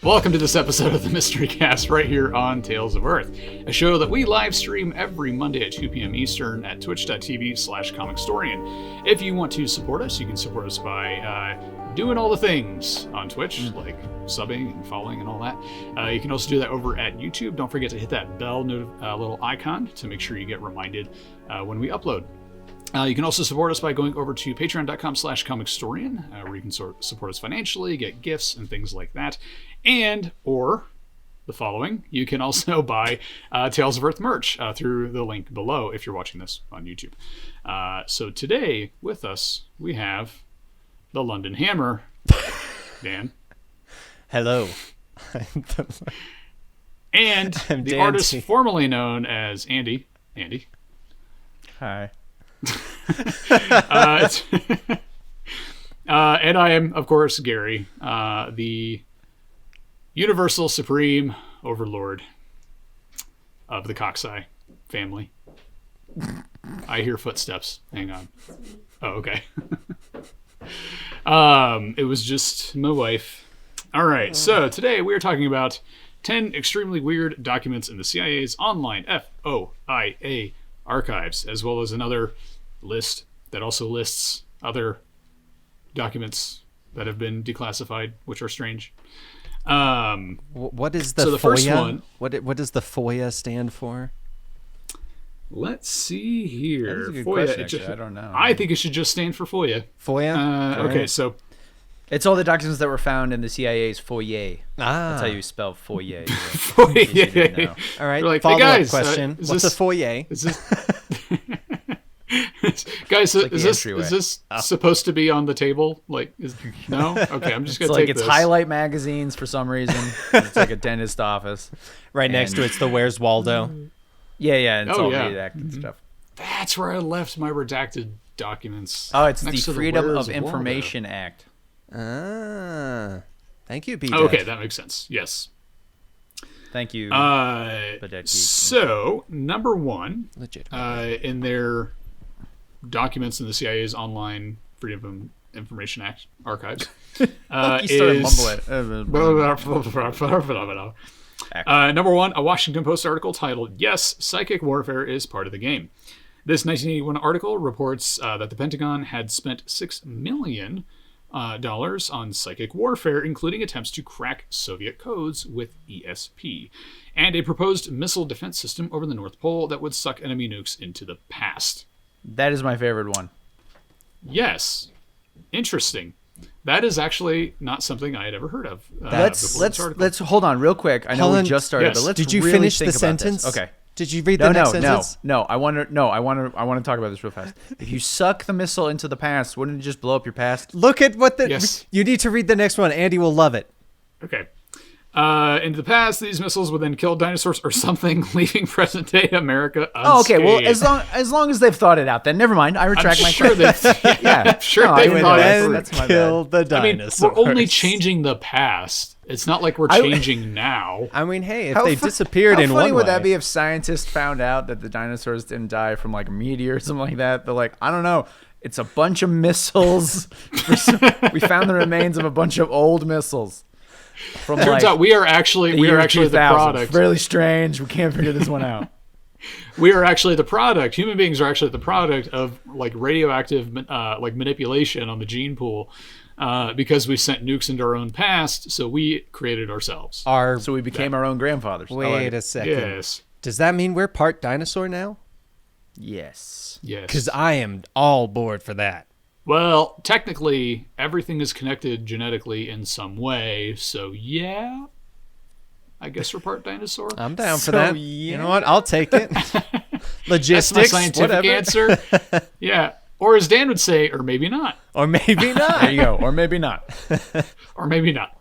Welcome to this episode of the Mystery Cast right here on Tales of Earth, a show that we live stream every Monday at 2 p.m. Eastern at twitch.tv/comicstorian. If you want to support us, you can support us by doing all the things on Twitch, like subbing and following and all that. You can also do that over at YouTube. Don't forget to hit that bell little icon to make sure you get reminded when we upload. You can also support us by going over to patreon.com/comicstorian, where you can support us financially, get gifts and things like that. And, or the following, you can also buy Tales of Earth merch through the link below if you're watching this on YouTube. So today with us, we have the London Hammer, Dan. Hello. And I'm the Dancy. artist formerly known as Andy. Andy. Hi. And I am, of course, Gary, the Universal Supreme Overlord of the Coxeye family. I hear footsteps. Hang on. Oh, okay. It was just my wife. All right, so today we are talking about 10 extremely weird documents in the CIA's online FOIA archives, as well as another list that also lists other documents that have been declassified, which are strange. What is the so the FOIA? first one, What does the FOIA stand for? let's see here. That's a good FOIA, question, actually. I don't know. I think it should just stand for FOIA. FOIA? Okay, so It's all the documents that were found in the CIA's foyer. Ah. That's how you spell foyer. FOIA. All right, They're like, hey follow-up guys, question. is What's this- a FOIA? Is this guys? like Is the this entryway. supposed to be on the table? Like, no? Okay, I'm just It's gonna like take it's this. highlight magazines for some reason. It's like a dentist office. Right next to it's the Where's Waldo? Yeah, and it's Oh, all yeah. redacted stuff. That's where I left my redacted documents. Oh, it's Next to the Freedom Where's of Information Act. Ah. Thank you, B. Waldo. Okay, that makes sense. Yes. Thank you. So number one, Legit. in their documents in the CIA's online Freedom of Information Act archives, you started is mumbling. Number one, a Washington Post article titled, "Yes, Psychic Warfare is Part of the Game." This 1981 article reports that the Pentagon had spent $6 million on psychic warfare, including attempts to crack Soviet codes with ESP, and a proposed missile defense system over the North Pole that would suck enemy nukes into the past. That is my favorite one. Yes. Interesting. That is actually not something I had ever heard of. Let's before this article. hold on real quick. I know Helen, we just started, yes. but let's Did you really finish think the about this. sentence? Okay. Did you read the next sentence? No. I want to talk about this real fast. If you suck the missile into the past, wouldn't it just blow up your past? Look at what the... Yes. You need to read the next one. Andy will love it. Okay. Into the past, these missiles would then kill dinosaurs or something, leaving present-day America unscathed. Oh, okay. Well, as long as they've thought it out, then never mind. I retract my sure comment. that Yeah, I'm sure No, they I went thought there. it. That's my Kill the I mean, dinosaurs. we're only changing the past. It's not like we're changing now. I mean, hey, if How they fu- disappeared how in funny one would way... that be if scientists found out that the dinosaurs didn't die from like a meteor or something like that? They're like, I don't know. It's a bunch of missiles. We found the remains of a bunch of old missiles. From Turns out we are actually the year the 2000. product. Really strange. We can't figure this one out. We are actually the product. Human beings are actually the product of like radioactive like manipulation on the gene pool, because we sent nukes into our own past. So we created ourselves. So we became our own grandfathers. I like Wait it. a second. Yes. Does that mean we're part dinosaur now? Yes. Yes. Because I am all board for that. Well, technically, everything is connected genetically in some way. So yeah, I guess we're part dinosaur. I'm down for So, that. You know what? I'll take it. That's Logistics, my scientific whatever. answer. Yeah. Or as Dan would say, or maybe not. Or maybe not. There you go. Or maybe not. Or maybe not.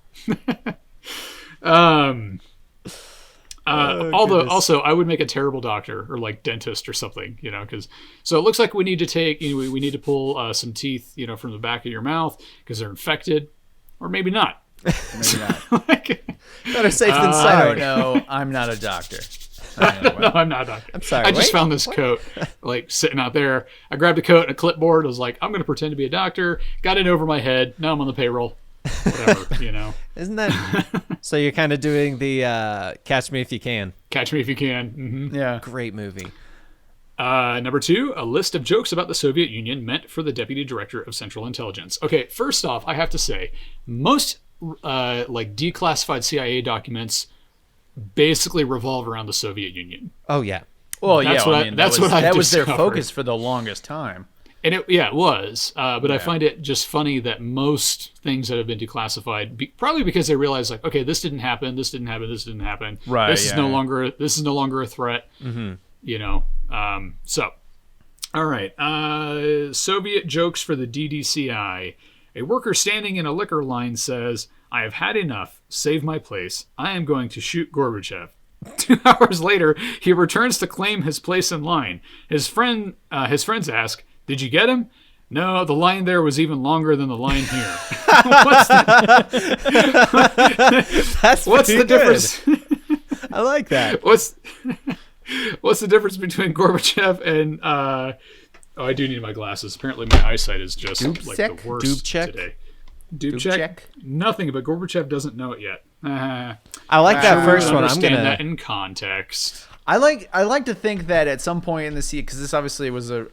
Also, I would make a terrible doctor or like dentist or something, because so it looks like we need to take, we need to pull some teeth, from the back of your mouth because they're infected, or maybe not. Maybe not. Better safe than I sorry. don't know. I'm not a doctor. No, I'm not a doctor. I'm sorry. I just wait. found this coat like sitting out there. I grabbed a coat and a clipboard. I was like, I'm going to pretend to be a doctor. Got it over my head. Now I'm on the payroll. whatever, you know. Isn't that so? You're kind of doing the Catch Me If You Can. Catch Me If You Can. Mm-hmm. Yeah. Great movie. Number 2, a list of jokes about the Soviet Union meant for the Deputy Director of Central Intelligence. Okay, first off, I have to say, most like declassified CIA documents basically revolve around the Soviet Union. Oh yeah. Well, That's yeah, what I I- mean, that's what I've that was their discovered. focus for the longest time. And it was, but I find it just funny that most things that have been declassified, probably because they realize like, okay, this didn't happen, this didn't happen, this didn't happen. Right, This is yeah, no yeah. longer a threat. Mm-hmm. You know. So, all right. Soviet jokes for the DDCI. A worker standing in a liquor line says, "I have had enough. Save my place. I am going to shoot Gorbachev." 2 hours later, he returns to claim his place in line. His friends ask, "Did you get him?" "No, the line there was even longer than the line here." That's What's pretty the difference? good. I like that. What's the difference between Gorbachev and? Oh, I do need my glasses. Apparently, my eyesight is just like Dubček? the worst Dubček? today. Dubček? Nothing, but Gorbachev doesn't know it yet. I like that Sure, first one. I'm understand gonna. that in context. I like to think that at some point in the sea, because this obviously was an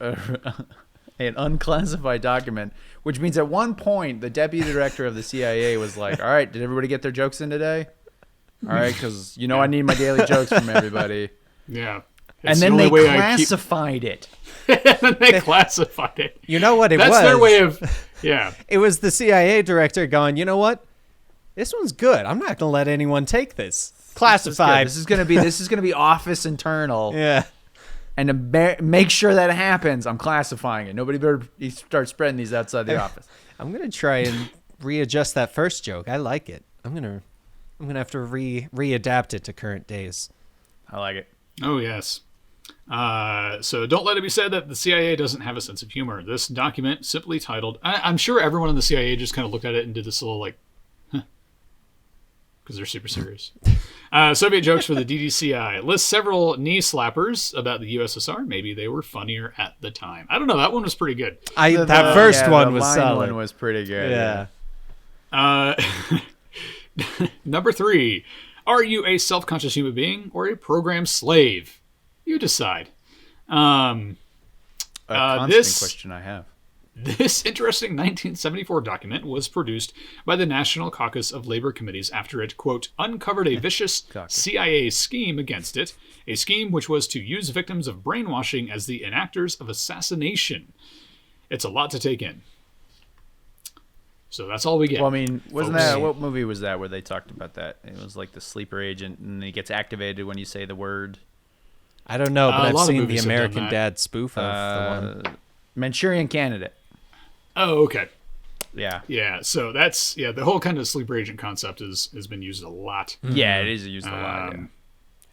unclassified document, which means at one point the deputy director of the CIA was like, "All right, did everybody get their jokes in today? All right, because I need my daily jokes from everybody." Yeah. And It's then the they only way I keep- classified it. and then they classified it. You know what it That's was? their way of. Yeah. It was the CIA director going, you know what? This one's good. I'm not gonna let anyone take this. Classified. This is gonna be office internal. Yeah. And to make sure that happens, I'm classifying it. Nobody better start spreading these outside the office. I'm gonna try and readjust that first joke. I like it. I'm gonna have to readapt it to current days. I like it. Oh, yes. So don't let it be said that the CIA doesn't have a sense of humor. This document, simply titled, I'm sure everyone in the CIA just kind of looked at it and did this little like, because they're super serious. Soviet jokes for the DDCI. Lists several knee slappers about the USSR. Maybe they were funnier at the time. I don't know. That one was pretty good. That first one the was line solid. one was pretty good. Yeah. Number 3. Are you a self-conscious human being or a programmed slave? You decide. A constant This- question I have. This interesting 1974 document was produced by the National Caucus of Labor Committees after it, quote, uncovered a vicious CIA scheme against it, a scheme which was to use victims of brainwashing as the enactors of assassination. It's a lot to take in. So that's all we get. Well, I mean, wasn't folks. that what movie was that where they talked about that? It was like the sleeper agent, and he gets activated when you say the word. I don't know, but A I've lot of seen the movies have done American that. Dad spoof of the one. Manchurian Candidate. Oh, okay. Yeah. Yeah, so that's, the whole kind of sleeper agent concept has been used a lot. Yeah, it is used a lot. Yeah.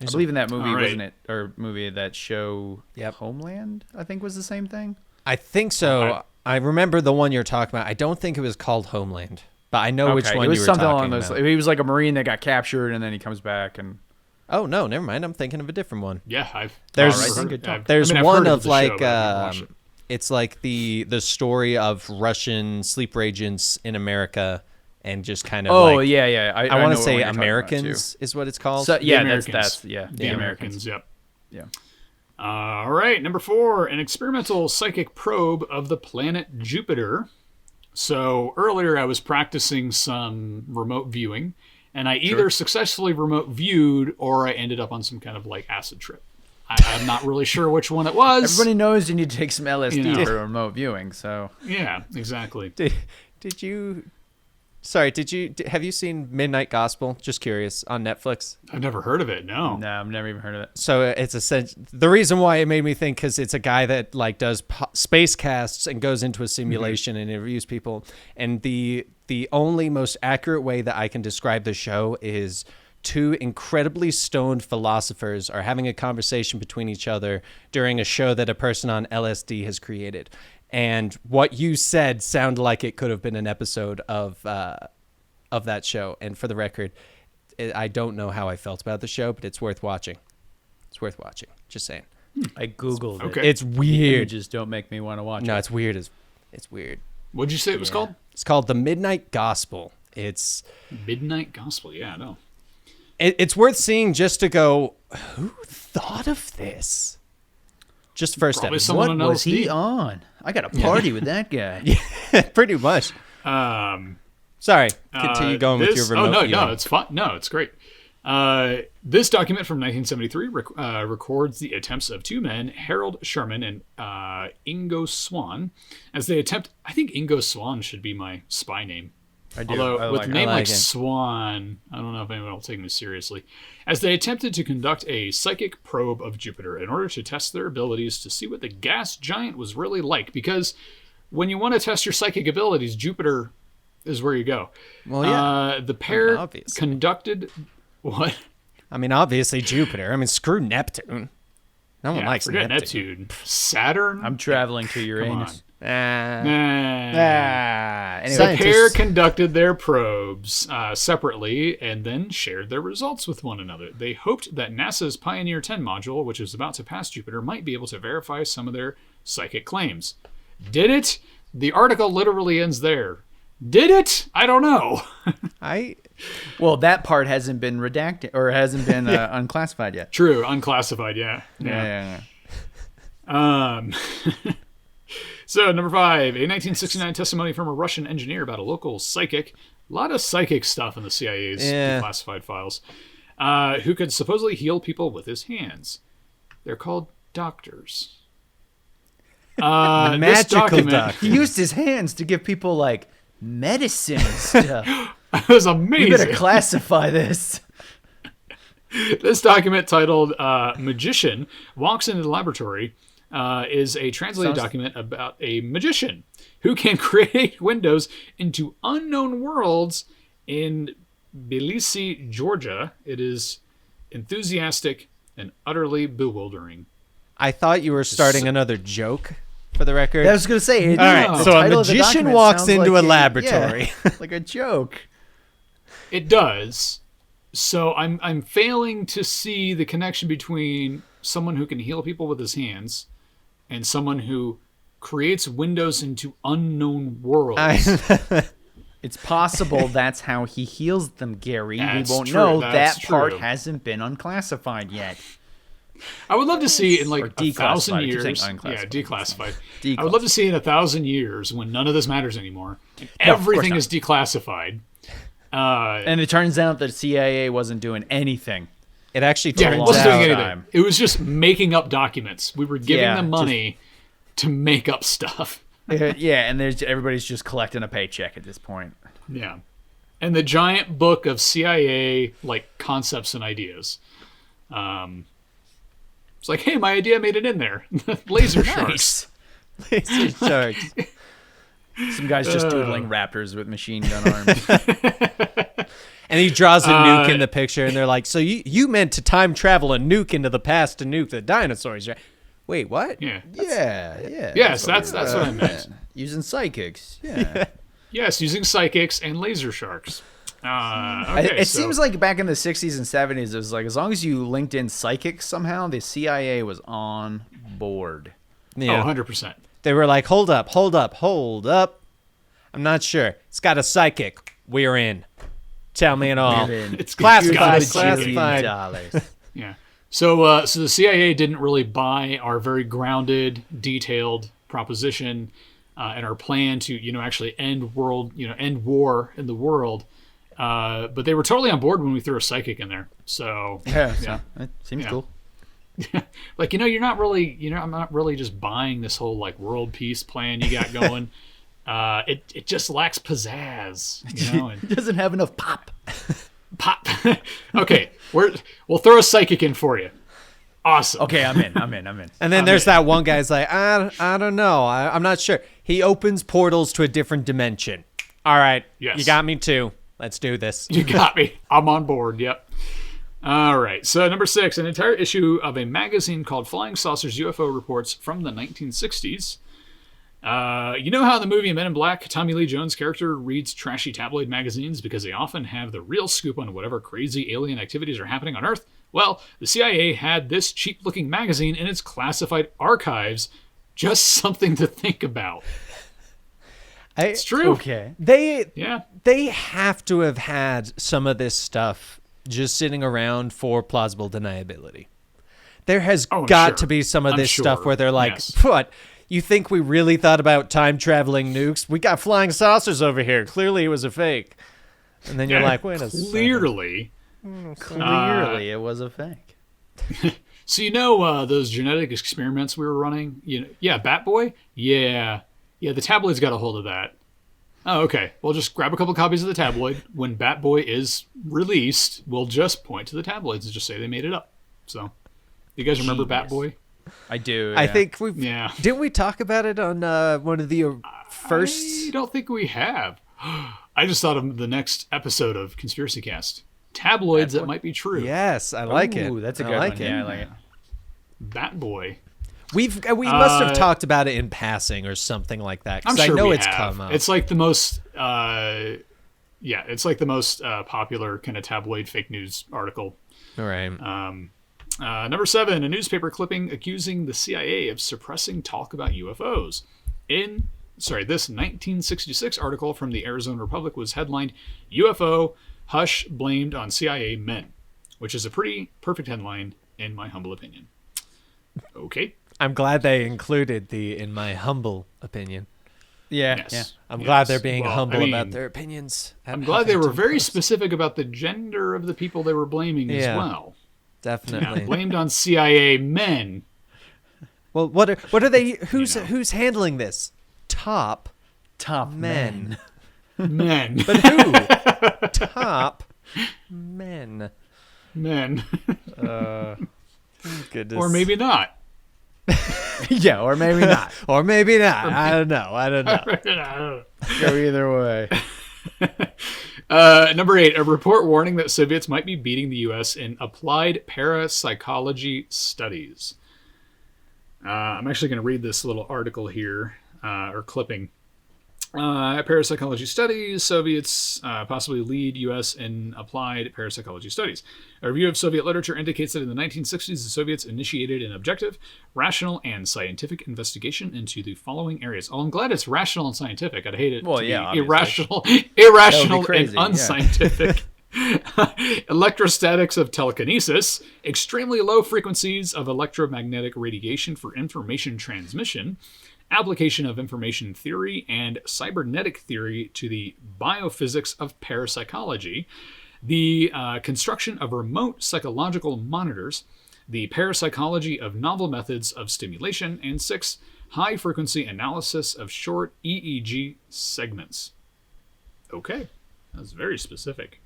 I believe in that movie, all right. wasn't it? Or movie, that show, Yep. Homeland, I think was the same thing. I think so. Okay. I remember the one you're talking about. I don't think it was called Homeland, but I know which one it was you were something talking along those. about. He was like a Marine that got captured, and then he comes back, and Oh no, never mind. I'm thinking of a different one. Yeah, I've There's- never Alright, heard- good talk. I've- There's I mean, I've one heard of the like show, but I've never watched it. it's like the story of Russian sleeper agents in America, and just kind of oh like, yeah, yeah. I want know to what say one you're talking about, Americans is what it's called. too. So yeah, Americans. that's yeah, The Americans. Americans, yep. Yeah. All right, number 4, an experimental psychic probe of the planet Jupiter. So earlier I was practicing some remote viewing, and I either successfully remote viewed or I ended up on some kind of like acid trip. I'm not really sure which one it was. Everybody knows you need to take some LSD You know. for remote viewing. So Yeah, exactly. Did you? Sorry, have you seen Midnight Gospel? Just curious, on Netflix. I've never heard of it. No. no, I've never even heard of it. So it's the reason why it made me think, because it's a guy that like does space casts and goes into a simulation and interviews people, and the only most accurate way that I can describe the show is 2 incredibly stoned philosophers are having a conversation between each other during a show that a person on LSD has created. And what you said sounded like it could have been an episode of that show. And for the record, I don't know how I felt about the show, but it's worth watching. It's worth watching. Just saying. I googled it. Okay. It's weird. Images don't make me want to watch No, it. it's weird. It's weird. What'd you say it was called? It's called The Midnight Gospel. It's Midnight Gospel. Yeah, no. it's worth seeing just to go, who thought of this? Just first Probably episode. someone What on was he LSD. on? I got a party with that guy. Pretty much. Sorry, continue going with your remote. Oh, no, viewing. it's fun. No, it's great. This document from 1973 records the attempts of two men, Harold Sherman and Ingo Swann, as they attempt. I think Ingo Swann should be my spy name. I do. Although I with like a it. name I like like it. Swan, I don't know if anyone will take me seriously. As they attempted to conduct a psychic probe of Jupiter in order to test their abilities to see what the gas giant was really like. Because when you want to test your psychic abilities, Jupiter is where you go. Well, yeah. The pair obviously. conducted what? I mean, obviously Jupiter. I mean, screw Neptune. No one likes forget Neptune. Saturn. I'm traveling to Come Uranus. on. Anyway, The pair conducted their probes separately and then shared their results with one another. They hoped that NASA's Pioneer 10 module, which was about to pass Jupiter, might be able to verify some of their psychic claims. Did it? The article literally ends there. Did it? I don't know. well, that part hasn't been redacted or hasn't been unclassified yet. True, unclassified, yeah. Yeah. So, number 5, a 1969 testimony from a Russian engineer about a local psychic. A lot of psychic stuff in the CIA's declassified files. Who could supposedly heal people with his hands. They're called doctors. Magical doctor. He used his hands to give people like medicine and stuff. That was amazing. We better classify this. This document titled Magician Walks into the Laboratory is a translated document about a magician who can create windows into unknown worlds in Tbilisi, Georgia. It is enthusiastic and utterly bewildering. I thought you were starting another joke, for the record. I was going to say. All right, so a magician walks into a laboratory. Like a joke. It does. So I'm failing to see the connection between someone who can heal people with his hands and someone who creates windows into unknown worlds. It's possible that's how he heals them, Gary. That's we won't true, know. that's That part true. hasn't been unclassified yet. I would love to see in like Or 1,000 declassified. I keep years. saying unclassified. Declassified. I would love to see in 1,000 years when none of this matters anymore. Everything not. is declassified. And it turns out that CIA wasn't doing anything. It actually Yeah, it turns wasn't out. doing anything. time. It was just making up documents. We were giving Yeah, them money to make up stuff. Yeah, and everybody's just collecting a paycheck at this point. Yeah. And the giant book of CIA like concepts and ideas. It's like, hey, my idea made it in there. Laser sharks. Laser sharks. Some guy's just doodling raptors with machine gun arms. And he draws a nuke in the picture, and they're like, so you meant to time travel a nuke into the past to nuke the dinosaurs, right? Wait, what? Yeah. Yeah. Yes, that's what I meant. Using psychics. Yeah. Yes, using psychics and laser sharks. Okay, It seems like back in the 60s and 70s, it was like as long as you linked in psychics somehow, the CIA was on board. Yeah. 100%. They were like, hold up. I'm not sure. It's got a psychic. We're in. Tell me it all. It's Classified, got a psychic. classified. Yeah. So the CIA didn't really buy our very grounded, detailed proposition and our plan to, actually end war in the world. But they were totally on board when we threw a psychic in there. So Yeah. So it seems cool. like, you're not really, I'm not really just buying this whole like world peace plan you got going. It just lacks pizzazz, and It doesn't have enough pop. pop. Okay, we'll throw a psychic in for you. Awesome. Okay, I'm in. And then there's that one guy's like, I don't know. I'm not sure. He opens portals to a different dimension. All right. Yes. You got me too. Let's do this. You got me. I'm on board. Yep. All right. So number 6, an entire issue of a magazine called Flying Saucers UFO Reports from the 1960s. You know how in the movie Men in Black, Tommy Lee Jones' character reads trashy tabloid magazines because they often have the real scoop on whatever crazy alien activities are happening on Earth? Well, the CIA had this cheap-looking magazine in its classified archives. Just something to think about. It's true. Okay. They have to have had some of this stuff just sitting around for plausible deniability. There has got to be some of this stuff where they're like, what? You think we really thought about time-traveling nukes? We got flying saucers over here. Clearly it was a fake. And then you're like, wait a second. Clearly it was a fake. So those genetic experiments we were running? Bat Boy? Yeah, the tabloids got a hold of that. Oh, okay. Well, just grab a couple copies of the tabloid. When Bat Boy is released, we'll just point to the tabloids and just say they made it up. So, you guys remember Bat Boy? I do. I think we've. Yeah. Didn't we talk about it on one of the first? I don't think we have. I just thought of the next episode of Conspiracy Cast. Tabloids that might be true. Yes, I like it. That's a good one. It. Yeah, I like it. Bat Boy. We must have talked about it in passing or something like that. I'm Because sure I know we it's have. come up. It's like the most. It's like the most popular kind of tabloid fake news article. All right. Number 7, a newspaper clipping accusing the CIA of suppressing talk about UFOs. This 1966 article from the Arizona Republic was headlined, UFO Hush Blamed on CIA Men, which is a pretty perfect headline, in my humble opinion. Okay. I'm glad they included the in my humble opinion. Yeah. Yes. Yeah. I'm glad they're being humble about their opinions. I'm glad they were very specific about the gender of the people they were blaming as well. Definitely. Yeah, blamed on CIA men. Well, what are they? Who's handling this? Top men. Men. But who? Top men. Men. Goodness. Or maybe not. Yeah, or maybe not. Or maybe not. I don't know. Go either way. Number 8, a report warning that Soviets might be beating the U.S. in applied parapsychology studies. I'm actually going to read this little article here, or clipping. Parapsychology studies, Soviets possibly lead U.S. in applied parapsychology studies. A review of Soviet literature indicates that in the 1960s, the Soviets initiated an objective, rational, and scientific investigation into the following areas. Oh, I'm glad it's rational and scientific. I'd hate it to be irrational crazy, and unscientific. Electrostatics of telekinesis, extremely low frequencies of electromagnetic radiation for information transmission, application of information theory and cybernetic theory to the biophysics of parapsychology, the construction of remote psychological monitors, the parapsychology of novel methods of stimulation, and 6, high-frequency analysis of short EEG segments. Okay, that's very specific.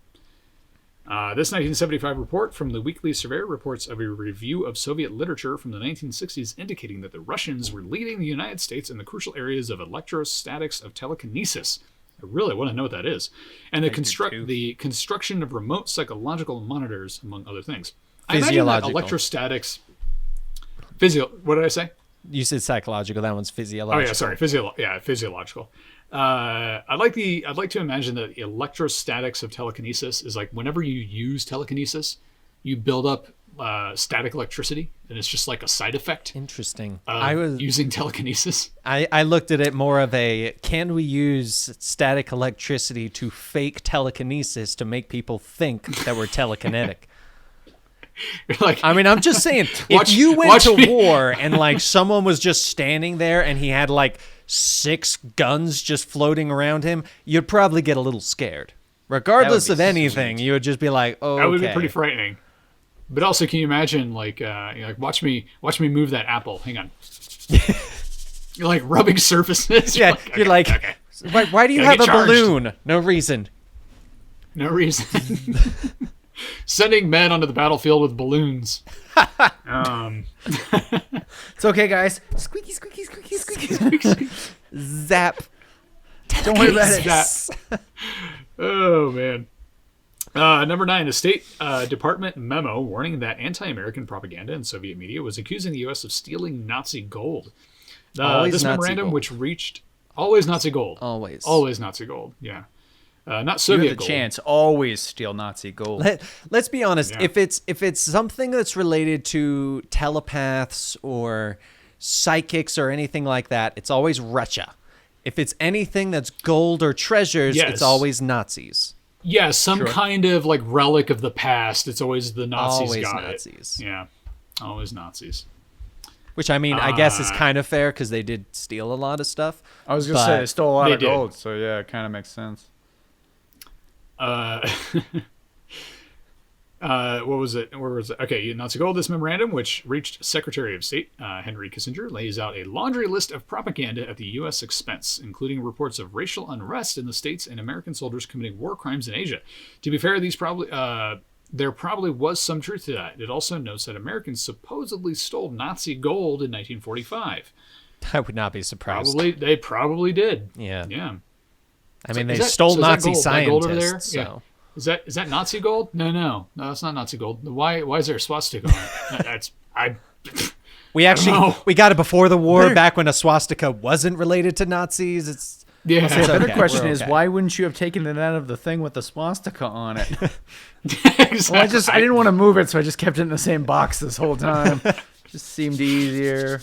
This 1975 report from the Weekly Surveyor reports of a review of Soviet literature from the 1960s indicating that the Russians were leading the United States in the crucial areas of electrostatics of telekinesis. I really want to know what that is. And the construction of remote psychological monitors, among other things. I imagine that electrostatics... What did I say? You said psychological. That one's physiological. Oh, yeah, sorry. Physiological. I'd like to imagine that electrostatics of telekinesis is like whenever you use telekinesis, you build up static electricity, and it's just like a side effect. Interesting. I was using telekinesis. I looked at it more of a can we use static electricity to fake telekinesis to make people think that we're telekinetic. Like, I mean, I'm just saying, if you went to war and like someone was just standing there and he had like 6 guns just floating around him, you'd probably get a little scared. Regardless of anything, you would just be like, "Oh, that would be pretty frightening." But also, can you imagine, like watch me move that apple? Hang on. You're like rubbing surfaces. Yeah, okay, you're like, okay. Why do you have a balloon? No reason. No reason. Sending men onto the battlefield with balloons. It's okay, guys. Squeaky, squeaky, squeaky, squeaky, squeaky. Zap. Don't worry about it. Oh, man. Number 9, a State Department memo warning that anti-American propaganda in Soviet media was accusing the U.S. of stealing Nazi gold. This memorandum, which reached... Always Nazi gold. Always Nazi gold, yeah. Not Soviet you have the gold. chance. Always steal Nazi gold. Let's be honest. Yeah. If it's something that's related to telepaths or psychics or anything like that, it's always Russia. If it's anything that's gold or treasures, Yes. it's always Nazis. Yeah, some kind of like relic of the past. It's always the Nazis Always got Nazis. it. Yeah, always Nazis. Which, I mean, I guess is kind of fair because they did steal a lot of stuff. I was going to say they stole a lot They of did. gold, so yeah, it kind of makes sense. What was it? Where was it? Okay, Nazi gold. This memorandum, which reached Secretary of State Henry Kissinger, lays out a laundry list of propaganda at the U.S. expense, including reports of racial unrest in the states and American soldiers committing war crimes in Asia. To be fair, there probably was some truth to that. It also notes that Americans supposedly stole Nazi gold in 1945. I would not be surprised. They probably did. Yeah. Yeah. I mean, So they stole Nazi gold, scientists. gold over there? So. Yeah. Is that Nazi gold? No, that's not Nazi gold. Why is there a swastika on it? We got it before the war, back when a swastika wasn't related to Nazis. It's Yeah. The better okay. question We're is, okay. why wouldn't you have taken it out of the thing with the swastika on it? Exactly. Well, I didn't want to move it, so I just kept it in the same box this whole time. Just seemed easier.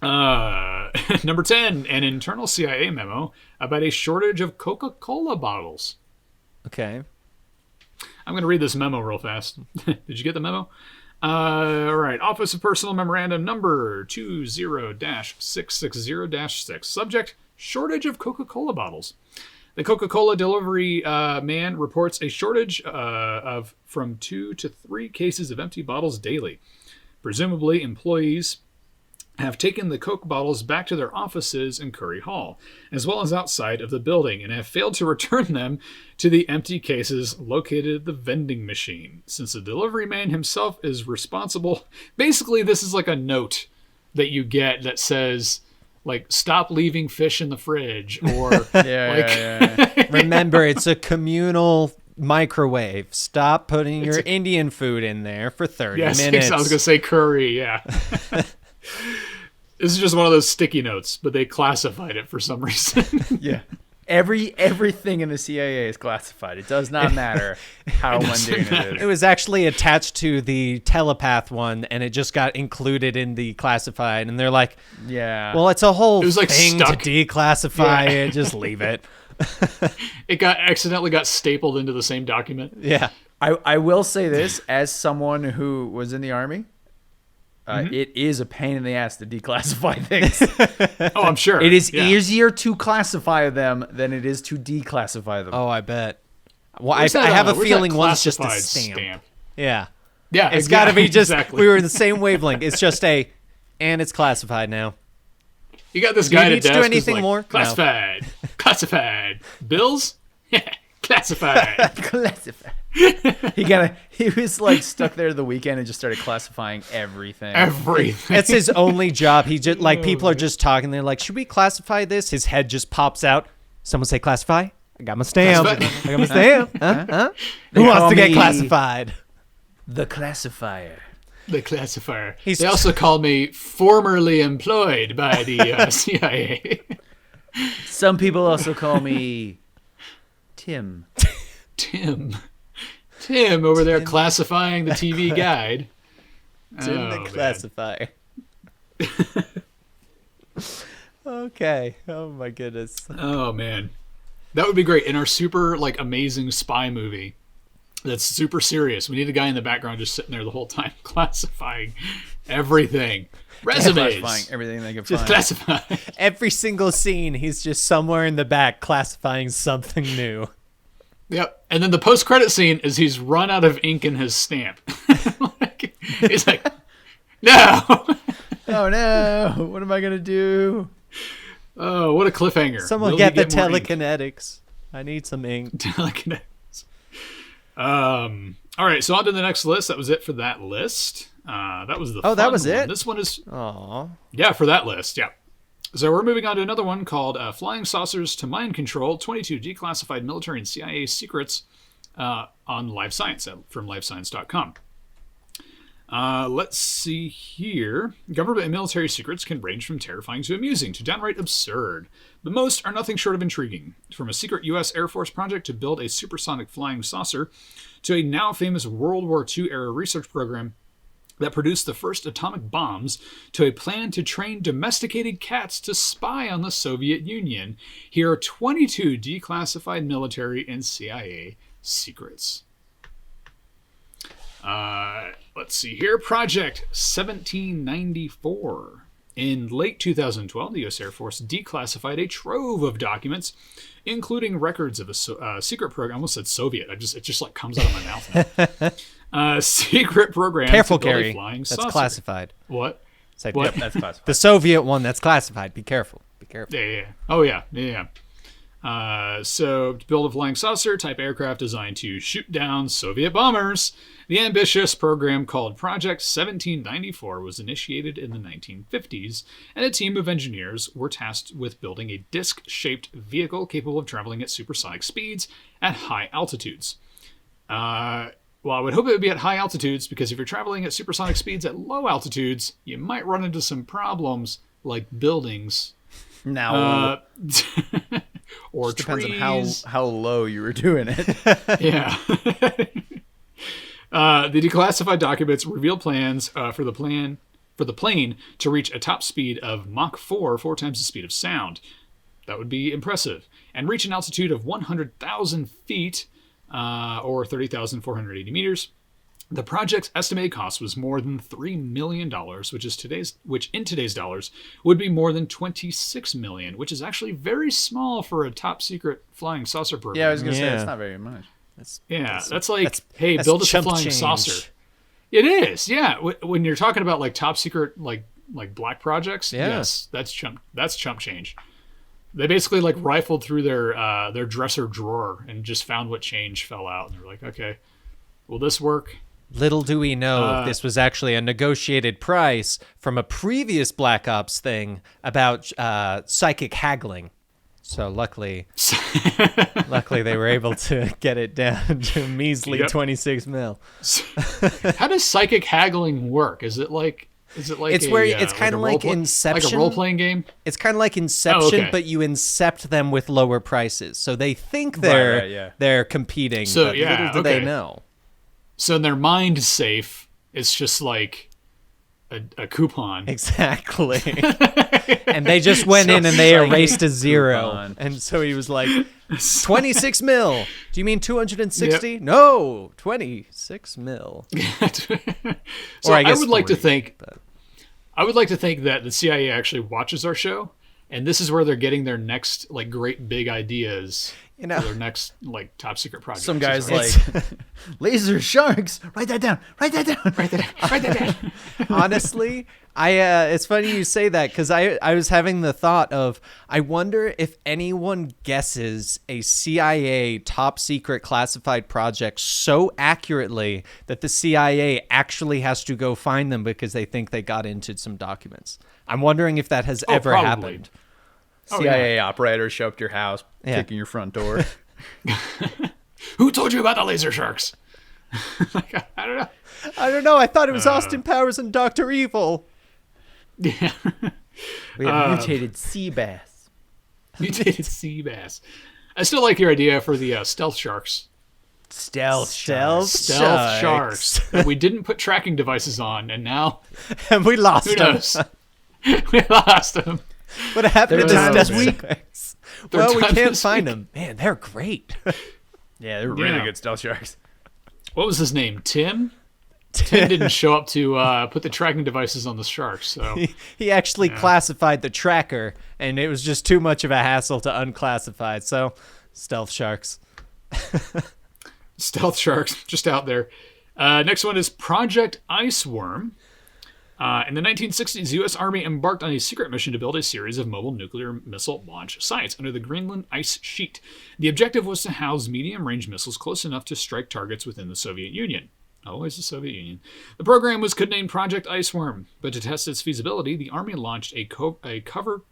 Number 10, an internal CIA memo about a shortage of Coca-Cola bottles. okay. I'm going to read this memo real fast. Did you get the memo? All right. Office of Personal Memorandum number 20-660-6. Subject, shortage of Coca-Cola bottles. The Coca-Cola delivery man reports a shortage of from 2 to 3 cases of empty bottles daily. Presumably, employees have taken the Coke bottles back to their offices in Curry Hall, as well as outside of the building, and have failed to return them to the empty cases located at the vending machine. Since the delivery man himself is responsible, basically this is like a note that you get that says, like, stop leaving fish in the fridge, or Yeah. Remember, it's a communal microwave. Stop putting your Indian food in there for 30 yes, minutes. I was going to say curry, yeah. This is just one of those sticky notes, but they classified it for some reason. Yeah. Everything in the CIA is classified. It does not matter how mundane it It is. was actually attached to the telepath one, and it just got included in the classified. And they're like, Yeah. well, it's a whole It was, like, thing stuck. to declassify Yeah. it. Just leave it. It accidentally got stapled into the same document. Yeah. I will say this, as someone who was in the Army, it is a pain in the ass to declassify things. Oh, I'm sure. It is Yeah. easier to classify them than it is to declassify them. Oh, I bet. Well, I Where's that, have a where's feeling that one's just a classified stamp. Yeah. Yeah, It's got to be just, exactly. we were in the same wavelength. It's just and it's classified now. You got this Do you guy at a need to do desk who's anything like, more? No. Classified. Classified. Bills? Yeah. Classified. Classified. He was like stuck there the weekend and just started classifying everything. Everything. That's his only job. He just like people are just talking. They're like, "Should we classify this?" His head just pops out. Someone say classify. I got my stamp. Classified. I got my stamp. Huh? They Who wants call to get me classified? The classifier. The classifier. He's- They also call me formerly employed by the CIA. Some people also call me Tim. Tim over there classifying the TV guide. Tim Oh, the man. classifier. Okay. Oh my goodness. Oh man, that would be great in our super like amazing spy movie. That's super serious. We need a guy in the background just sitting there the whole time classifying everything. Resumes. Classifying everything they can Just find. classify. Every single scene, he's just somewhere in the back classifying something new. Yep. And then the post-credit scene is he's run out of ink in his stamp. He's like, no. Oh no! What am I gonna do? Oh, what a cliffhanger. Someone Will get we the more ink? telekinetics. I need some ink. Telekinetics. All right, so on to the next list. That was it for that list. That was the Oh, that fun was one. it? This one is, Aw. yeah, for that list, yeah. So we're moving on to another one called Flying Saucers to Mind Control, 22 Declassified Military and CIA Secrets on Live Science from livescience.com. Let's see here. Government and military secrets can range from terrifying to amusing to downright absurd, but most are nothing short of intriguing. From a secret U.S. Air Force project to build a supersonic flying saucer to a now famous World War II era research program that produced the first atomic bombs to a plan to train domesticated cats to spy on the Soviet Union. Here are 22 declassified military and CIA secrets. Let's see here. Project 1794. In late 2012, the U.S. Air Force declassified a trove of documents, including records of a secret program. I almost said Soviet. It just like comes out of my mouth. Secret program. Careful, to build a Gary. flying That's saucer. classified. What? Say, What? Yep, that's classified. The Soviet one, that's classified. Be careful. Be careful. Yeah. Oh, yeah. So, to build a flying saucer type aircraft designed to shoot down Soviet bombers, the ambitious program called Project 1794 was initiated in the 1950s, and a team of engineers were tasked with building a disc-shaped vehicle capable of traveling at supersonic speeds at high altitudes. Well, I would hope it would be at high altitudes, because if you're traveling at supersonic speeds at low altitudes, you might run into some problems like buildings. Now, Or depends trees. on how low you were doing it. Yeah. The declassified documents reveal plans for the plane to reach a top speed of Mach 4 times the speed of sound. That would be impressive. And reach an altitude of 100,000 feet, or 30,480 meters. The project's estimated cost was more than $3 million, which in today's dollars would be more than $26 million, which is actually very small for a top secret flying saucer program. Yeah, I was gonna say Yeah. it's not very much. That's that's build us a chump flying change. saucer. It is, yeah. When you're talking about like top secret, like black projects, Yeah. yes, that's chump change. They basically like rifled through their dresser drawer and just found what change fell out, and they're like, okay, will this work? Little do we know, this was actually a negotiated price from a previous Black Ops thing about psychic haggling. So luckily they were able to get it down to a measly Yep. 26 mil. How does psychic haggling work? Is it like It's where it's kind of like Inception. like a role playing game? It's kind of like Inception, okay. but you incept them with lower prices. So they think Right, yeah. they're competing, So, but yeah, little do they okay. know. So in their mind safe, it's just like a coupon. Exactly. And they just went in and they erased a zero. Coupon. And so he was like, 26 mil. Do you mean 260? Yep. No, 26 mil. So Or I I guess would like to 3, think but- I would like to think that the CIA actually watches our show, and this is where they're getting their next like great big ideas. You know. For their next like top secret project. Some guys Sorry. like laser sharks. Write that down. Write that down. Write that down. Honestly, it's funny you say that, because I was having the thought of, I wonder if anyone guesses a CIA top secret classified project so accurately that the CIA actually has to go find them because they think they got into some documents. I'm wondering if that has ever probably. happened. CIA operators show up to your house, Yeah. kicking your front door. Who told you about the laser sharks? Like, I don't know. I don't know. I thought it was Austin Powers and Dr. Evil. Yeah. We have mutated sea bass. Mutated sea bass. I still like your idea for the stealth sharks. Stealth Stealth Sharks that we didn't put tracking devices on, and now And we lost who them. knows? We lost them. What happened to Their the time is stealth weak. sharks? Their Well, we time can't is find weak. them. Man, they're great. Yeah, they're really Yeah. good stealth sharks. What was his name? Tim? Tim didn't show up to put the tracking devices on the sharks, so He actually classified the tracker, and it was just too much of a hassle to unclassify. So, stealth sharks. stealth sharks just out there. Next one is Project Iceworm. In the 1960s, the U.S. Army embarked on a secret mission to build a series of mobile nuclear missile launch sites under the Greenland ice sheet. The objective was to house medium-range missiles close enough to strike targets within the Soviet Union. Always the Soviet Union. The program was codenamed Project Iceworm, but to test its feasibility, the Army launched a cover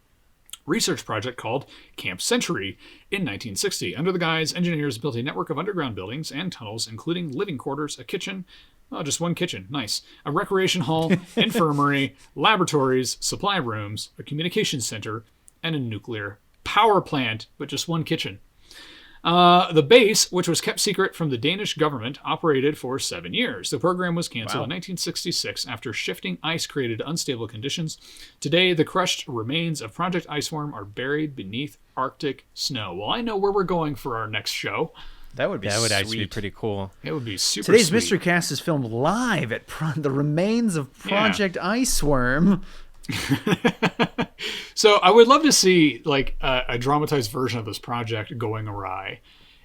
research project called Camp Century in 1960. Under the guise, engineers built a network of underground buildings and tunnels, including living quarters, a kitchen, just one kitchen, nice, a recreation hall, infirmary, laboratories, supply rooms, a communications center, and a nuclear power plant, but just one kitchen. The base, which was kept secret from the Danish government, operated for 7 years. The program was canceled in 1966 after shifting ice created unstable conditions. Today, the crushed remains of Project Iceworm are buried beneath Arctic snow. Well, I know where we're going for our next show. That would be That would sweet. actually be pretty cool. It would be super Today's sweet. Mystery Cast is filmed live at the remains of Project Iceworm. So I would love to see like a dramatized version of this project going awry,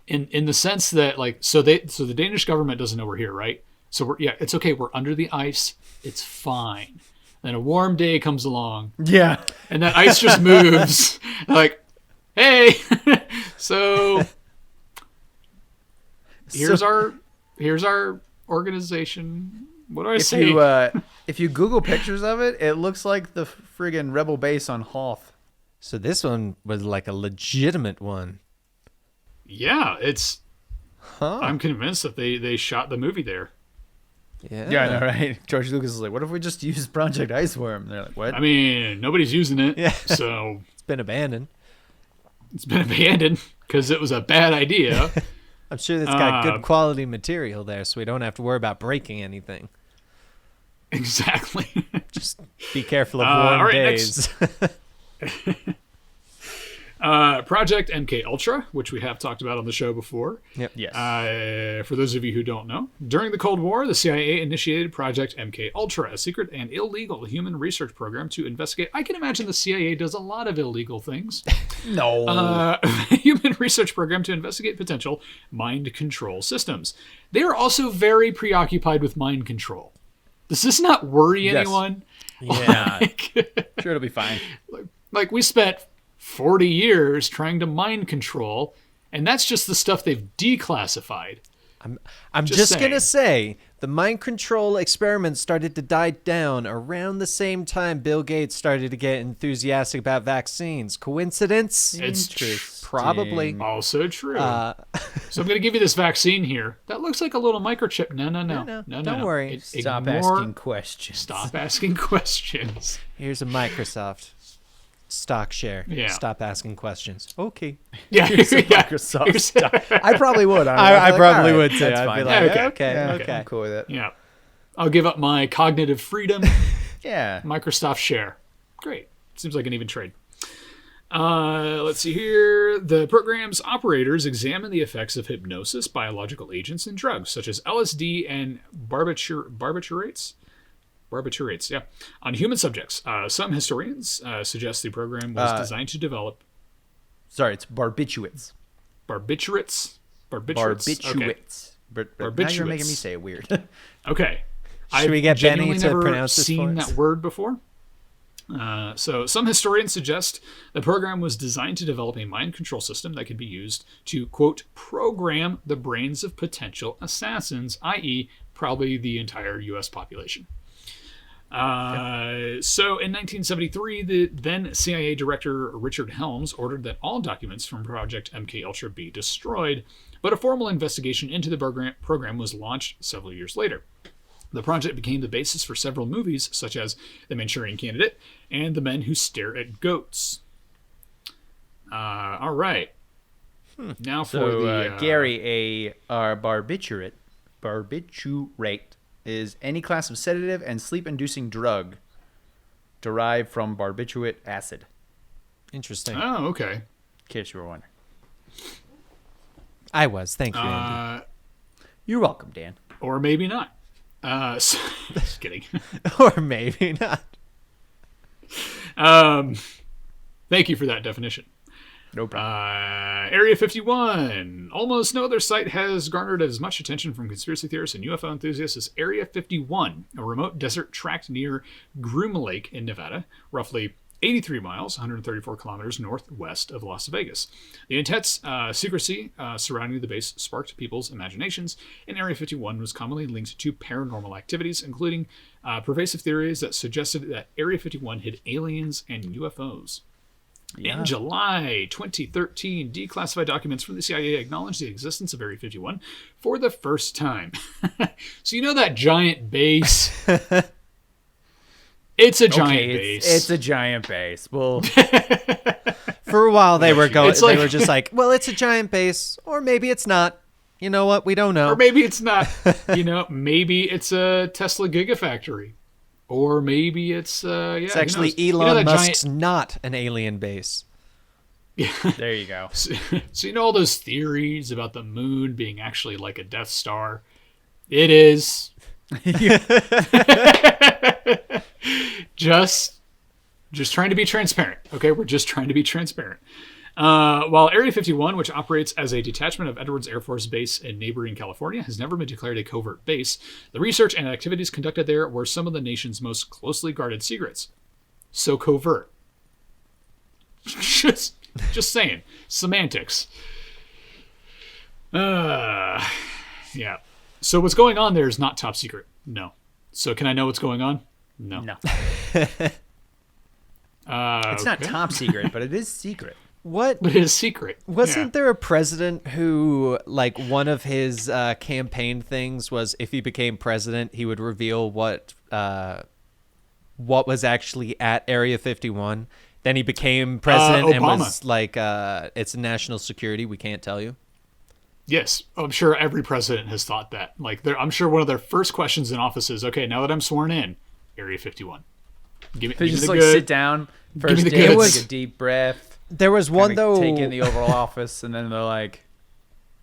in the sense that so the Danish government doesn't know we're here, right? So it's okay. We're under the ice. It's fine. Then a warm day comes along. Yeah. And that ice just moves. Like, hey, so here's our organization. What do I say? If you Google pictures of it, it looks like the friggin' rebel base on Hoth. So this one was like a legitimate one. Yeah, it's. Huh. I'm convinced that they shot the movie there. Yeah. Yeah, I know, right? George Lucas is like, what if we just use Project Iceworm? They're like, what? I mean, nobody's using it, Yeah. so It's been abandoned. it's been abandoned because it was a bad idea. I'm sure it's got good quality material there, so we don't have to worry about breaking anything. Exactly. Just be careful of warm all right, days. Project MK Ultra, which we have talked about on the show before. Yep. Yes. For those of you who don't know, during the Cold War, the CIA initiated Project MK Ultra, a secret and illegal human research program to investigate. I can imagine the CIA does a lot of illegal things. No. Human research program to investigate potential mind control systems. They are also very preoccupied with mind control. Does this not worry anyone? Yeah. Like, Sure, it'll be fine. like we spent 40 years trying to mind control, and that's just the stuff they've declassified. I'm just going to say the mind control experiments started to die down around the same time Bill Gates started to get enthusiastic about vaccines. Coincidence? It's Probably. also true. So I'm going to give you this vaccine here. That looks like a little microchip. No. Don't worry. Stop Ignore- asking questions. Stop asking questions. Here's a Microsoft stock share. Yeah. Stop asking questions. Okay. Yeah, Microsoft stuff. I probably would. I probably would too. That's I'd be fine. like, Yeah, okay. Yeah, Okay. I'm cool with it. Yeah. I'll give up my cognitive freedom. Yeah. Microsoft share. Great. Seems like an even trade. Let's see here. The program's operators examine the effects of hypnosis, biological agents, and drugs, such as LSD and barbiturates. Barbiturates, yeah. On human subjects. Some historians suggest the program was designed to develop Sorry, it's barbiturates. barbiturates. Barbiturates. Now you're making me say it weird. Okay. Should we get Benny genuinely to never pronounce this seen for us? that word before. So some historians suggest the program was designed to develop a mind control system that could be used to, quote, program the brains of potential assassins, i.e. probably the entire U.S. population. So in 1973, the then CIA director Richard Helms ordered that all documents from Project MKUltra be destroyed, but a formal investigation into the program was launched several years later. The project became the basis for several movies, such as The Manchurian Candidate and The Men Who Stare at Goats. All right. Now for the... Gary, a barbiturate is any class of sedative and sleep-inducing drug derived from barbiturate acid. Interesting. Oh, okay. In case you were wondering. I was. Thank you, Andy. You're welcome, Dan. Or maybe not. Just kidding. Or maybe not. Thank you for that definition. No problem. Area 51. Almost no other site has garnered as much attention from conspiracy theorists and UFO enthusiasts as Area 51, a remote desert tract near Groom Lake in Nevada, roughly 83 miles, 134 kilometers northwest of Las Vegas. The intense secrecy surrounding the base sparked people's imaginations, and Area 51 was commonly linked to paranormal activities, including pervasive theories that suggested that Area 51 hid aliens and UFOs. Yeah. In July 2013, declassified documents from the CIA acknowledged the existence of Area 51 for the first time. So you know that giant base? It's a giant base. It's a giant base. Well, For a while, they were going. It's like- they were just like, well, it's a giant base, or maybe it's not. You know what? We don't know. Or maybe it's not. Maybe it's a Tesla Gigafactory. Or maybe it's It's actually who knows? Elon That Musk's not an alien base. There you go. So all those theories about the moon being actually like a Death Star? It is. Just trying to be transparent. Okay, we're just trying to be transparent. While Area 51, which operates as a detachment of Edwards Air Force Base in neighboring California, has never been declared a covert base, the research and activities conducted there were some of the nation's most closely guarded secrets. So covert. Just saying. Semantics. Yeah. So what's going on there is not top secret. No. So can I know what's going on? No. It's not top secret, but it is secret. What? But it is secret. Wasn't there a president who, like, one of his campaign things was if he became president, he would reveal what was actually at Area 51? Then he became president and Obama. was like, it's national security. We can't tell you. Yes, I'm sure every president has thought that. Like, I'm sure one of their first questions in office is, okay, now that I'm sworn in, Area 51. Give They me just the like good. sit down, first the day, goods. take a deep breath, There was one, kinda though. take in the Oval Office, and then they're like,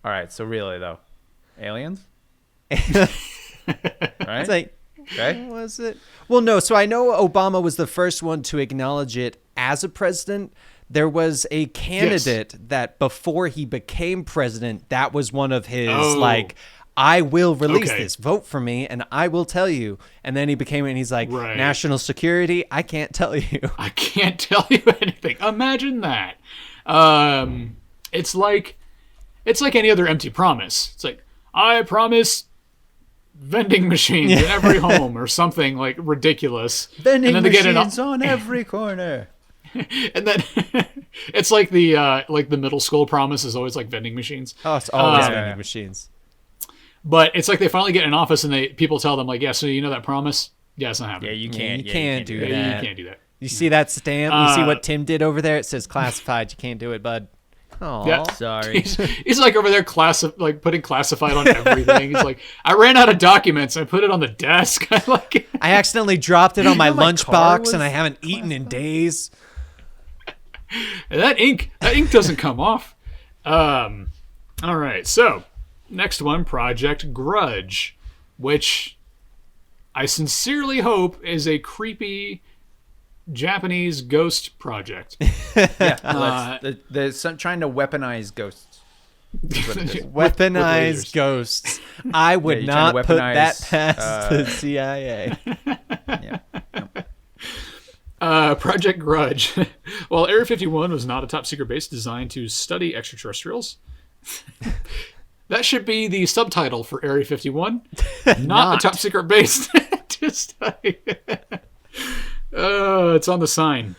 all right, so really, though, aliens? Right? It's like, Okay. was it? Well, no. So I know Obama was the first one to acknowledge it as a president. There was a candidate that before he became president, that was one of his like, I will release this, vote for me, and I will tell you. And then he became, and he's like, Right. national security, I can't tell you. I can't tell you anything. Imagine that. It's like any other empty promise. It's like, I promise vending machines in every home or something like ridiculous. Vending and then they get machines on every corner. and then it's like the middle school promise is always like vending machines. Oh, it's always Yeah. vending machines. But it's like they finally get in office and people tell them like, yeah, so you know that promise? Yeah, it's not happening. Yeah, you Yeah, can't. you can't do Yeah, that. you can't do that. You see that stamp? You see what Tim did over there? It says classified. You can't do it, bud. Oh, Yeah. Sorry. He's like over there putting classified on everything. He's like, I ran out of documents. I put it on the desk. I like it. I accidentally dropped it on my My car lunchbox, and I was haven't eaten in days. And that ink doesn't come off. All right, so next one, Project Grudge, which I sincerely hope is a creepy Japanese ghost project. Yeah. They're trying to weaponize ghosts. That's what it is. With Weaponized lasers. ghosts. I would you're trying not to put that weaponize, past the CIA. Yeah. Project Grudge. While Area 51 was not a top secret base designed to study extraterrestrials, that should be the subtitle for Area 51. Not a top secret base to study. It's on the sign.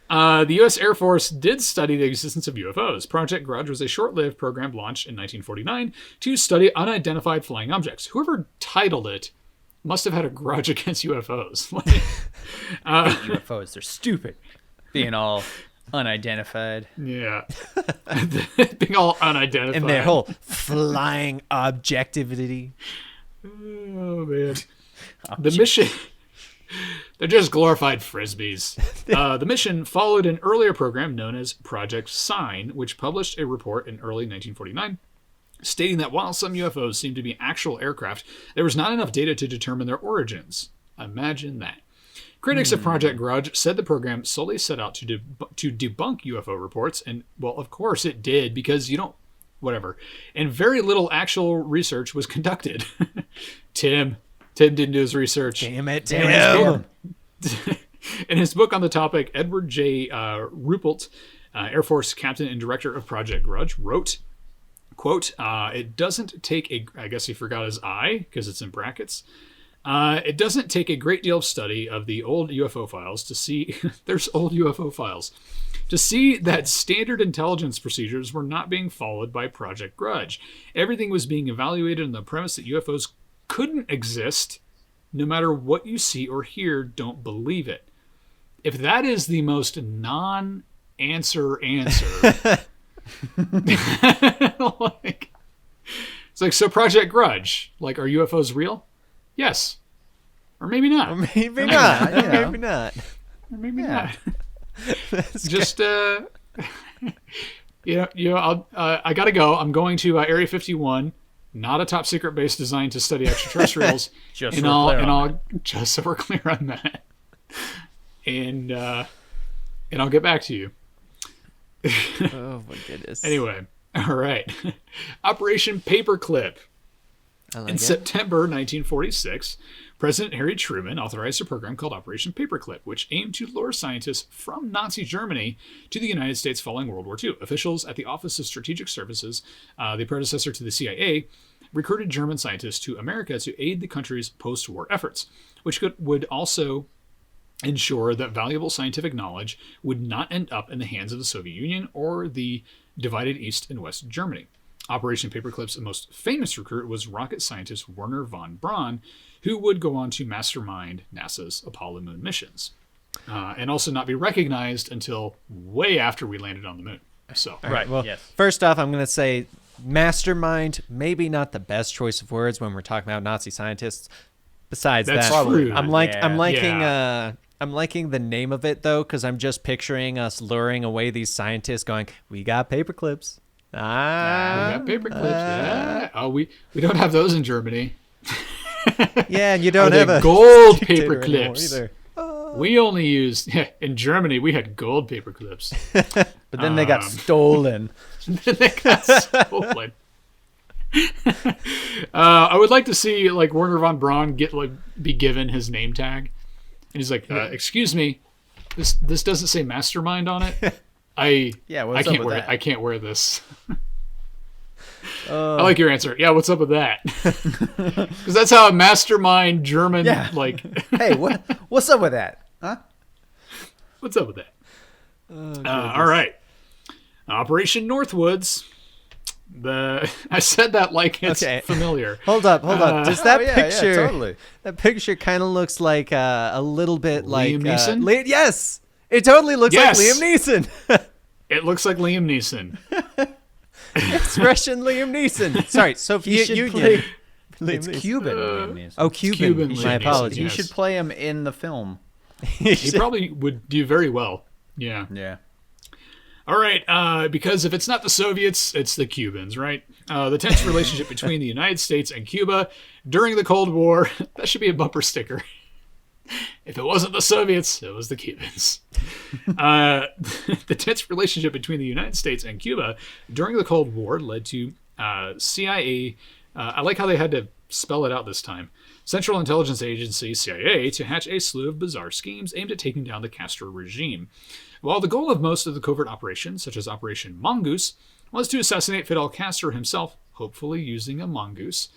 The U.S. Air Force did study the existence of UFOs. Project Grudge was a short-lived program launched in 1949 to study unidentified flying objects. Whoever titled it must have had a grudge against UFOs. UFOs, they're stupid. Being all unidentified. Yeah. Being all unidentified. And their whole flying objectivity. Oh, man. The mission... They're just glorified frisbees. The mission followed an earlier program known as Project Sign, which published a report in early 1949 stating that while some UFOs seemed to be actual aircraft, there was not enough data to determine their origins. Imagine that. Critics of Project Grudge said the program solely set out to debunk UFO reports, and, well, of course it did, because whatever. And very little actual research was conducted. Tim didn't do his research. Damn it, In Tim. In his book on the topic, Edward J. Ruppelt, Air Force captain and director of Project Grudge, wrote, quote, it doesn't take I guess he forgot his I because it's in brackets. It doesn't take a great deal of study of the old UFO files to see, there's old UFO files, to see that standard intelligence procedures were not being followed by Project Grudge. Everything was being evaluated on the premise that UFOs couldn't exist. No matter what you see or hear, don't believe it. If that is the most answer. Like, it's like, so Project Grudge, like, are UFOs real? Yes. Or maybe not. Or maybe not. you know. Maybe not. Or maybe Yeah. not. Just, I gotta go. I'm going to Area 51, not a top secret base designed to study extraterrestrials. Just so we're clear on just so we're clear on that. And I'll get back to you. Oh my goodness. Anyway, all right. Operation Paperclip. I like In it. September 1946, President Harry Truman authorized a program called Operation Paperclip, which aimed to lure scientists from Nazi Germany to the United States following World War II. Officials at the Office of Strategic Services, the predecessor to the CIA, recruited German scientists to America to aid the country's post-war efforts, which would also ensure that valuable scientific knowledge would not end up in the hands of the Soviet Union or the divided East and West Germany. Operation Paperclip's most famous recruit was rocket scientist Wernher von Braun, who would go on to mastermind NASA's Apollo moon missions, and also not be recognized until way after we landed on the moon. So, All right. Well, yes. first off, I'm going to say mastermind, maybe not the best choice of words when we're talking about Nazi scientists. Besides That's that, true. I'm Yeah. liking the name of it though, because I'm just picturing us luring away these scientists, going, "We got paperclips." we got paperclips. Yeah. Oh, we don't have those in Germany. Yeah, and you don't Are have they a gold dictator paper anymore clips? either. We only used in Germany. We had gold paper clips. But then they got stolen. They got stolen. I would like to see like Wernher von Braun be given his name tag, and he's like, "Excuse me, this doesn't say mastermind on it. I what's up can't with wear that? I can't wear this." I like your answer. Yeah, what's up with that? Because that's how a mastermind German like. Hey, what's up with that? Huh? What's up with that? All right, Operation Northwoods. I said that like it's familiar. Hold up. Does that picture? Yeah, totally. That picture kind of looks like a little bit like Liam Neeson? yes, it totally looks Yes. like Liam Neeson. It looks like Liam Neeson. Expression Liam Neeson. Sorry, Soviet should Union. play- Liam It's Neeson. Cuban. Liam Neeson. Oh, Cuban. Cuban My Liam Neeson, apologies. You yes. should play him in the film. He probably would do very well. Yeah. Yeah. All right. Because if it's not the Soviets, it's the Cubans, right? The tense relationship between the United States and Cuba during the Cold War. That should be a bumper sticker. If it wasn't the Soviets, it was the Cubans. The tense relationship between the United States and Cuba during the Cold War led to CIA. I like how they had to spell it out this time. Central Intelligence Agency, CIA, to hatch a slew of bizarre schemes aimed at taking down the Castro regime. While the goal of most of the covert operations, such as Operation Mongoose, was to assassinate Fidel Castro himself, hopefully using a mongoose,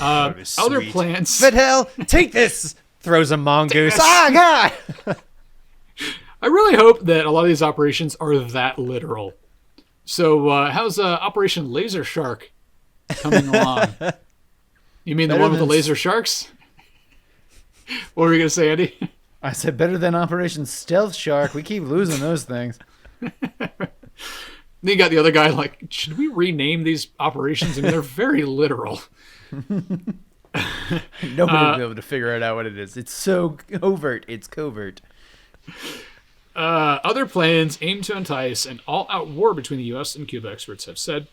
other plans... Fidel, take this! Throws a mongoose. Ah, God! I really hope that a lot of these operations are that literal. So how's Operation Laser Shark coming along? You mean the Better one with the than laser sharks? What were you going to say, Andy? I said better than Operation Stealth Shark. We keep losing those things. Then you got the other guy like, should we rename these operations? I mean, they're very literal. Nobody will be able to figure out what it is. It's so overt. It's covert. Other plans aim to entice an all-out war between the U.S. and Cuba, experts have said.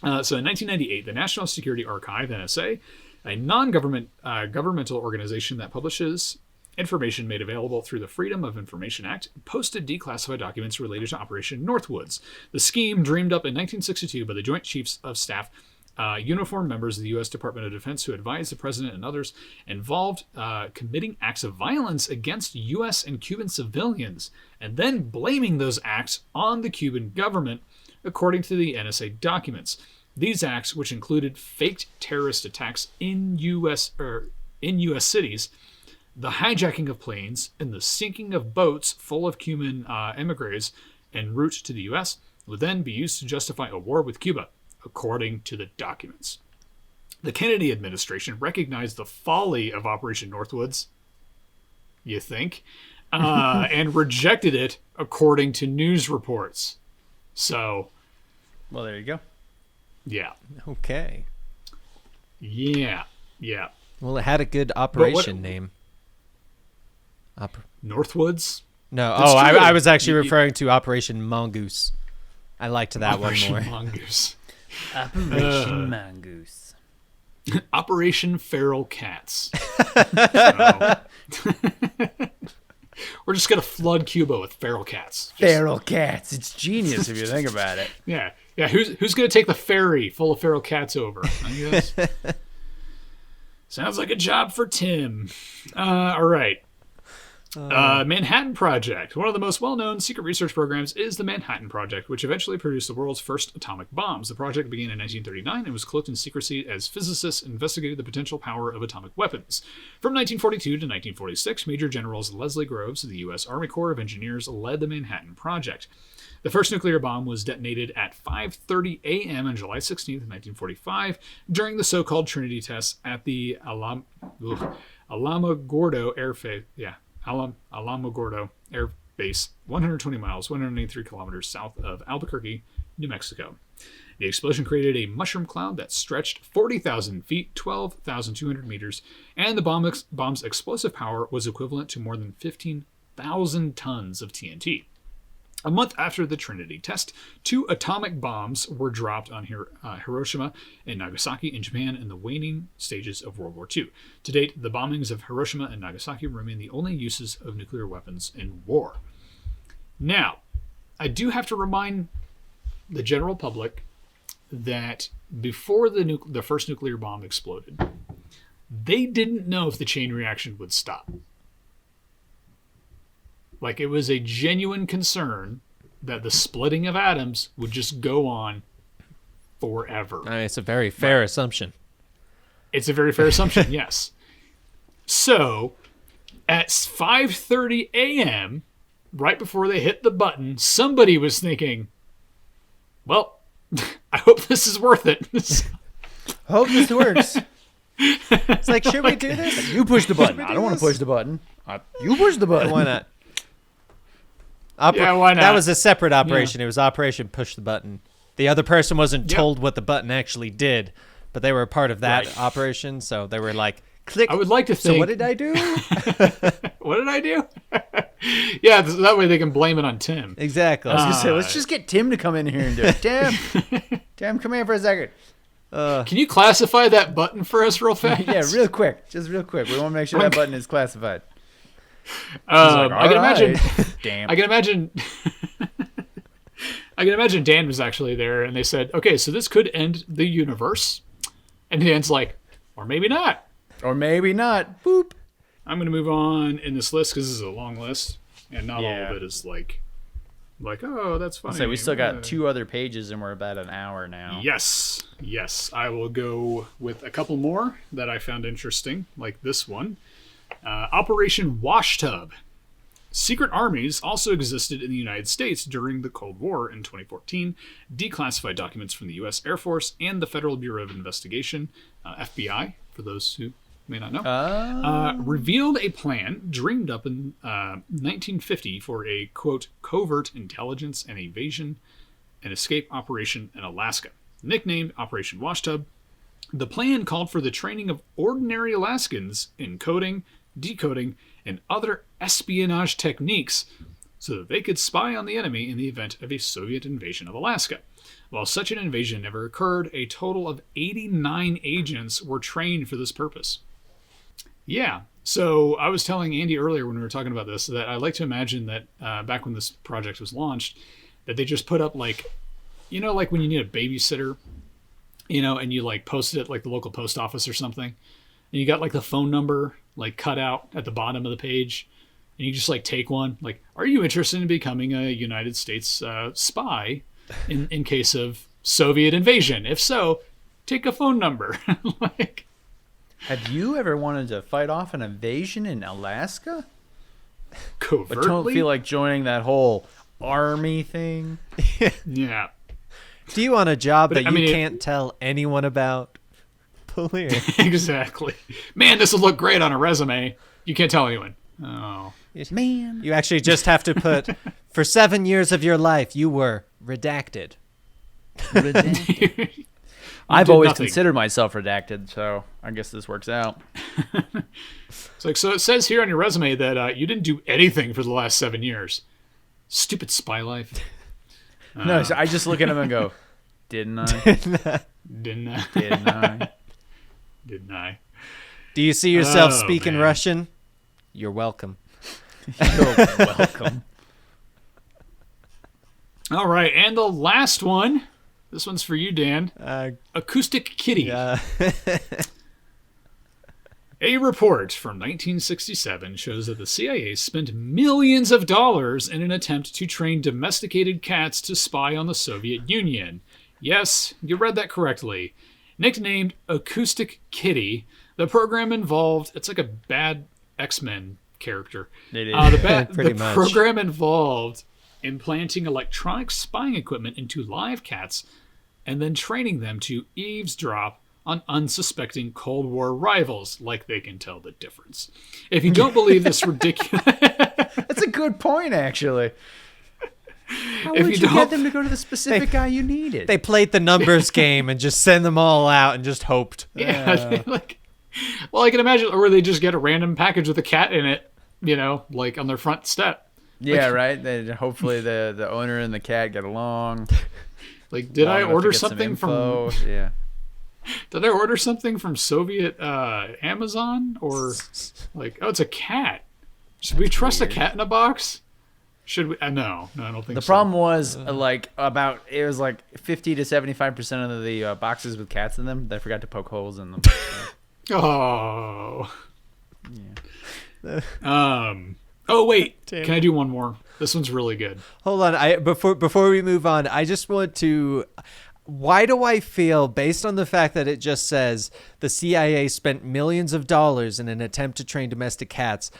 So in 1998, the National Security Archive, NSA, a non-governmental organization that publishes information made available through the Freedom of Information Act, posted declassified documents related to Operation Northwoods, the scheme dreamed up in 1962 by the Joint Chiefs of Staff, uniformed members of the U.S. Department of Defense who advised the president and others involved committing acts of violence against U.S. and Cuban civilians, and then blaming those acts on the Cuban government, according to the NSA documents. These acts, which included faked terrorist attacks in U.S. cities, the hijacking of planes, and the sinking of boats full of Cuban emigres en route to the U.S., would then be used to justify a war with Cuba, according to the documents. The Kennedy administration recognized the folly of Operation Northwoods, you think, and rejected it according to news reports. So, Well, there you go. yeah. Okay. Yeah. Well, it had a good operation name. Northwoods? No. That's Oh, true. I was actually referring to Operation Mongoose. I liked that Operation one more. Mongoose. Operation Mongoose. Operation Feral Cats. So, we're just going to flood Cuba with feral cats. Feral cats. It's genius if you think about it. Yeah. Who's going to take the ferry full of feral cats over? I guess. Sounds like a job for Tim. All right. Manhattan Project. One of the most well-known secret research programs is the Manhattan Project, which eventually produced the world's first atomic bombs. The project began in 1939 and was cloaked in secrecy as physicists investigated the potential power of atomic weapons. From 1942 to 1946, Major Generals Leslie Groves of the U.S. Army Corps of Engineers led the Manhattan Project. The first nuclear bomb was detonated at 5:30 a.m. on July 16, 1945, during the so-called Trinity tests at the Alamogordo Alamogordo Air Base, 120 miles, 183 kilometers south of Albuquerque, New Mexico. The explosion created a mushroom cloud that stretched 40,000 feet, 12,200 meters, and the bomb's explosive power was equivalent to more than 15,000 tons of TNT. A month after the Trinity test, 2 atomic bombs were dropped on Hiroshima and Nagasaki in Japan in the waning stages of World War II. To date, the bombings of Hiroshima and Nagasaki remain the only uses of nuclear weapons in war. Now, I do have to remind the general public that before the first nuclear bomb exploded, they didn't know if the chain reaction would stop. Like, it was a genuine concern that the splitting of atoms would just go on forever. I mean, it's a very fair assumption. It's a very fair assumption, yes. So, at 5:30 a.m., right before they hit the button, somebody was thinking, well, I hope this is worth it. Hope this works. It's like, should we do this? You push the button. I don't want to push the button. You push the button. Why not? Yeah, why not? That was a separate operation. Yeah. It was Operation Push the Button. The other person wasn't told what the button actually did, but they were a part of that operation, so they were like, click. I would like to think. So what did I do? What did I do? Yeah, that way they can blame it on Tim. Exactly. I was going to say, let's just get Tim to come in here and do it. Tim, come here for a second. Can you classify that button for us real fast? Yeah, real quick. Just real quick. We want to make sure that button is classified. I can imagine. Damn. I can imagine Dan was actually there, and they said, "Okay, so this could end the universe," and Dan's like, "Or maybe not." Or maybe not. Boop. I'm going to move on in this list because this is a long list, and not all of it is like, oh, that's funny. So we still got 2 other pages, and we're about an hour now. Yes. I will go with a couple more that I found interesting, like this one. Operation Washtub. Secret armies also existed in the United States during the Cold War in 2014. Declassified documents from the U.S. Air Force and the Federal Bureau of Investigation, FBI, for those who may not know, revealed a plan dreamed up in 1950 for a, quote, covert intelligence and evasion and escape operation in Alaska. Nicknamed Operation Washtub, the plan called for the training of ordinary Alaskans in coding, decoding, and other espionage techniques so that they could spy on the enemy in the event of a Soviet invasion of Alaska. While such an invasion never occurred, a total of 89 agents were trained for this purpose. Yeah, so I was telling Andy earlier when we were talking about this that I like to imagine that back when this project was launched, that they just put up like when you need a babysitter, and you like post it at like the local post office or something, and you got like the phone number like cut out at the bottom of the page, and you just like take one, like, are you interested in becoming a United States spy in case of Soviet invasion? If so, take a phone number. Like, have you ever wanted to fight off an invasion in Alaska? Covertly? But don't feel like joining that whole army thing? Yeah. Do you want a job that you can't tell anyone about? Pull here. Exactly. Man, this would look great on a resume. You can't tell anyone. Oh. Man. You actually just have to put, for 7 years of your life, you were redacted. I've always nothing. considered myself redacted, so I guess this works out. It's like, so it says here on your resume that you didn't do anything for the last 7 years. Stupid spy life. No, so I just look at him and go, didn't I? Didn't I? Didn't I? Didn't I? Do you see yourself Oh, speaking man. Russian? You're welcome. You're welcome. All right, and the last one. This one's for you, Dan. Acoustic Kitty. A report from 1967 shows that the CIA spent millions of dollars in an attempt to train domesticated cats to spy on the Soviet Union. Yes, you read that correctly. Nicknamed Acoustic Kitty, the program involved, it's like a bad X-Men character. It is. Pretty the much. program involved implanting electronic spying equipment into live cats and then training them to eavesdrop on unsuspecting Cold War rivals, like they can tell the difference. If you don't believe this ridiculous... That's a good point, actually. How If would you you don't- get them to go to the specific guy you needed? They played the numbers game and just send them all out and just hoped. Yeah, well, I can imagine, or they just get a random package with a cat in it, like on their front step. Yeah, right. Hopefully the owner and the cat get along. Like, did I Long enough to order get some something info. from? Yeah. Did I order something from Soviet Amazon, or like, oh, it's a cat? Should we trust a cat in a box? Should we? No, I don't think The so. problem was it was like 50 to 75% of the boxes with cats in them. They forgot to poke holes in them. Oh. Oh wait, can I do one more? This one's really good. Hold on. Before we move on, I just want to. Why do I feel, based on the fact that it just says the CIA spent millions of dollars in an attempt to train domestic cats,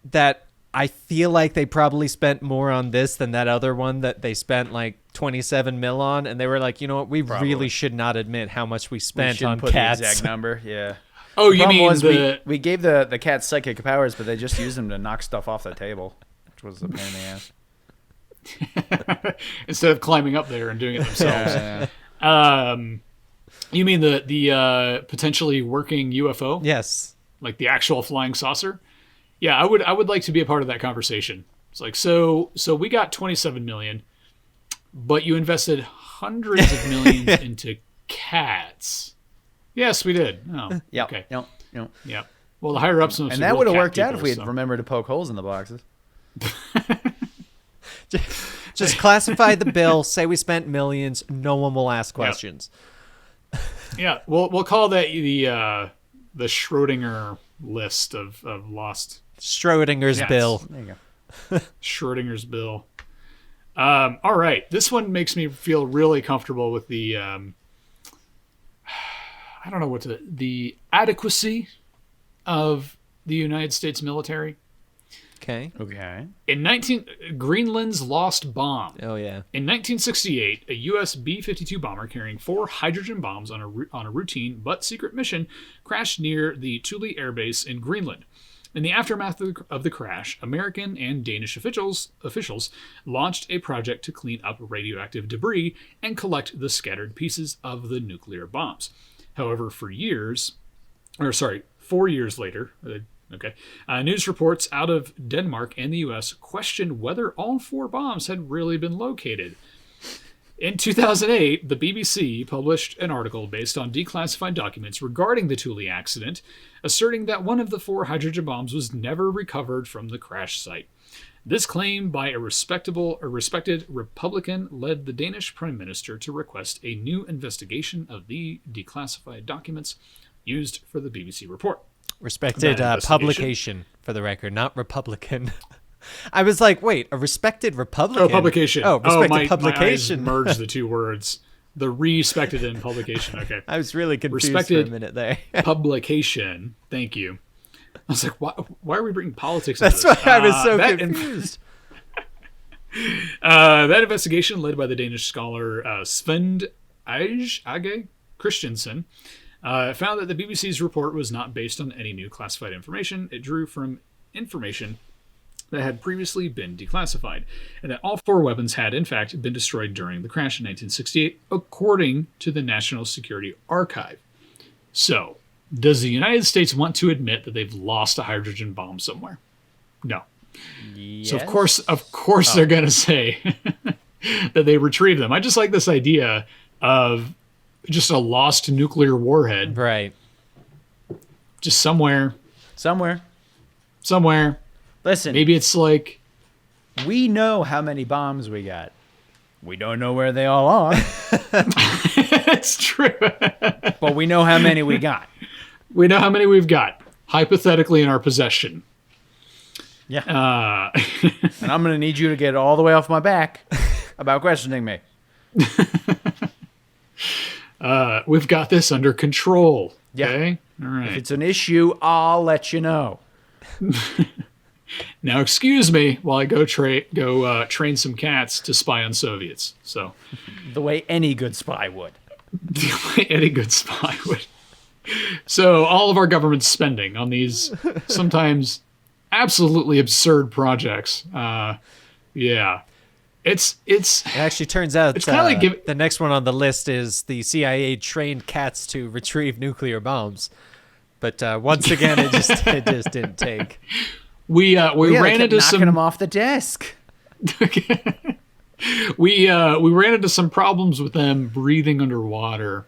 that I feel like they probably spent more on this than that other one that they spent like 27 mil on, and they were like, you know what, we really should not admit how much we spent on put cats. the exact number. Yeah. Oh, The you problem mean was the? we gave the cats psychic powers, but they just used them to knock stuff off the table, which was a pain in the ass. Instead of climbing up there and doing it themselves. Yeah. You mean the potentially working UFO? Yes. Like the actual flying saucer? Yeah, I would like to be a part of that conversation. It's like, so we got 27 million, but you invested hundreds of millions into cats. Yes, we did. Oh, Yep. okay. Yep. Yeah. Well, the higher ups, And that would have worked out if we had remembered to poke holes in the boxes. Just classify the bill, say we spent millions, no one will ask questions. Yeah, we'll call that the Schrodinger list of lost Schrodinger's Yes. bill. There you go. Schrodinger's bill. All right, this one makes me feel really comfortable with the I don't know the adequacy of the United States military. Okay. Okay. Greenland's lost bomb. Oh, yeah. In 1968, a U.S. B-52 bomber carrying 4 hydrogen bombs on a routine but secret mission crashed near the Thule Air Base in Greenland. In the aftermath of the crash, American and Danish officials launched a project to clean up radioactive debris and collect the scattered pieces of the nuclear bombs. However, 4 years later, news reports out of Denmark and the U.S. questioned whether all 4 bombs had really been located. In 2008, the BBC published an article based on declassified documents regarding the Thule accident, asserting that one of the 4 hydrogen bombs was never recovered from the crash site. This claim by a respected Republican led the Danish Prime Minister to request a new investigation of the declassified documents used for the BBC report. Respected That investigation. publication, for the record, not Republican. I was like, wait, a respected Republican? Oh, publication. Oh, respected my publication. eyes merged the two words. The respected and publication. Okay. I was really confused Respected for a minute there. publication. Thank you. I was like, why are we bringing politics into That's this? why I was so that confused. That investigation, led by the Danish scholar Svend Age Christensen, found that the BBC's report was not based on any new classified information. It drew from information that had previously been declassified, and that all 4 weapons had, in fact, been destroyed during the crash in 1968, according to the National Security Archive. So, does the United States want to admit that they've lost a hydrogen bomb somewhere? No. Yes. So of course they're going to say that they retrieved them. I just like this idea of just a lost nuclear warhead. Right. Just somewhere. Listen, Maybe it's like... we know how many bombs we got. We don't know where they all are, It's true. but we know how many we got. We know how many we've got, hypothetically, in our possession. Yeah. And I'm going to need you to get all the way off my back about questioning me. we've got this under control. Yeah. Okay? All right. If it's an issue, I'll let you know. Now, excuse me while I go train some cats to spy on Soviets. So, The way any good spy would. any good spy would. So, all of our government spending on these sometimes absolutely absurd projects. Yeah, it actually turns out It's kinda like the next one on the list is the CIA trained cats to retrieve nuclear bombs. But once again, it just didn't take. we ran into knocking some them off the desk. we ran into some problems with them breathing underwater.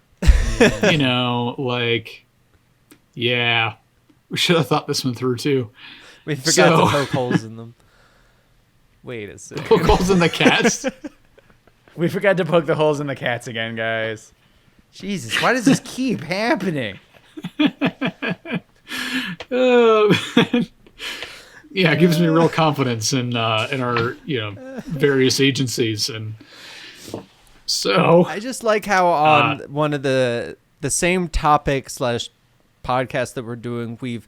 You know, like, yeah, we should have thought this one through too. We forgot to poke holes in them. Wait a second. Poke holes in the cats. We forgot to poke the holes in the cats again, guys. Jesus, why does this keep happening? Yeah, it gives me real confidence in our various agencies, and so I just like how on one of the same topic / podcast that we're doing, we've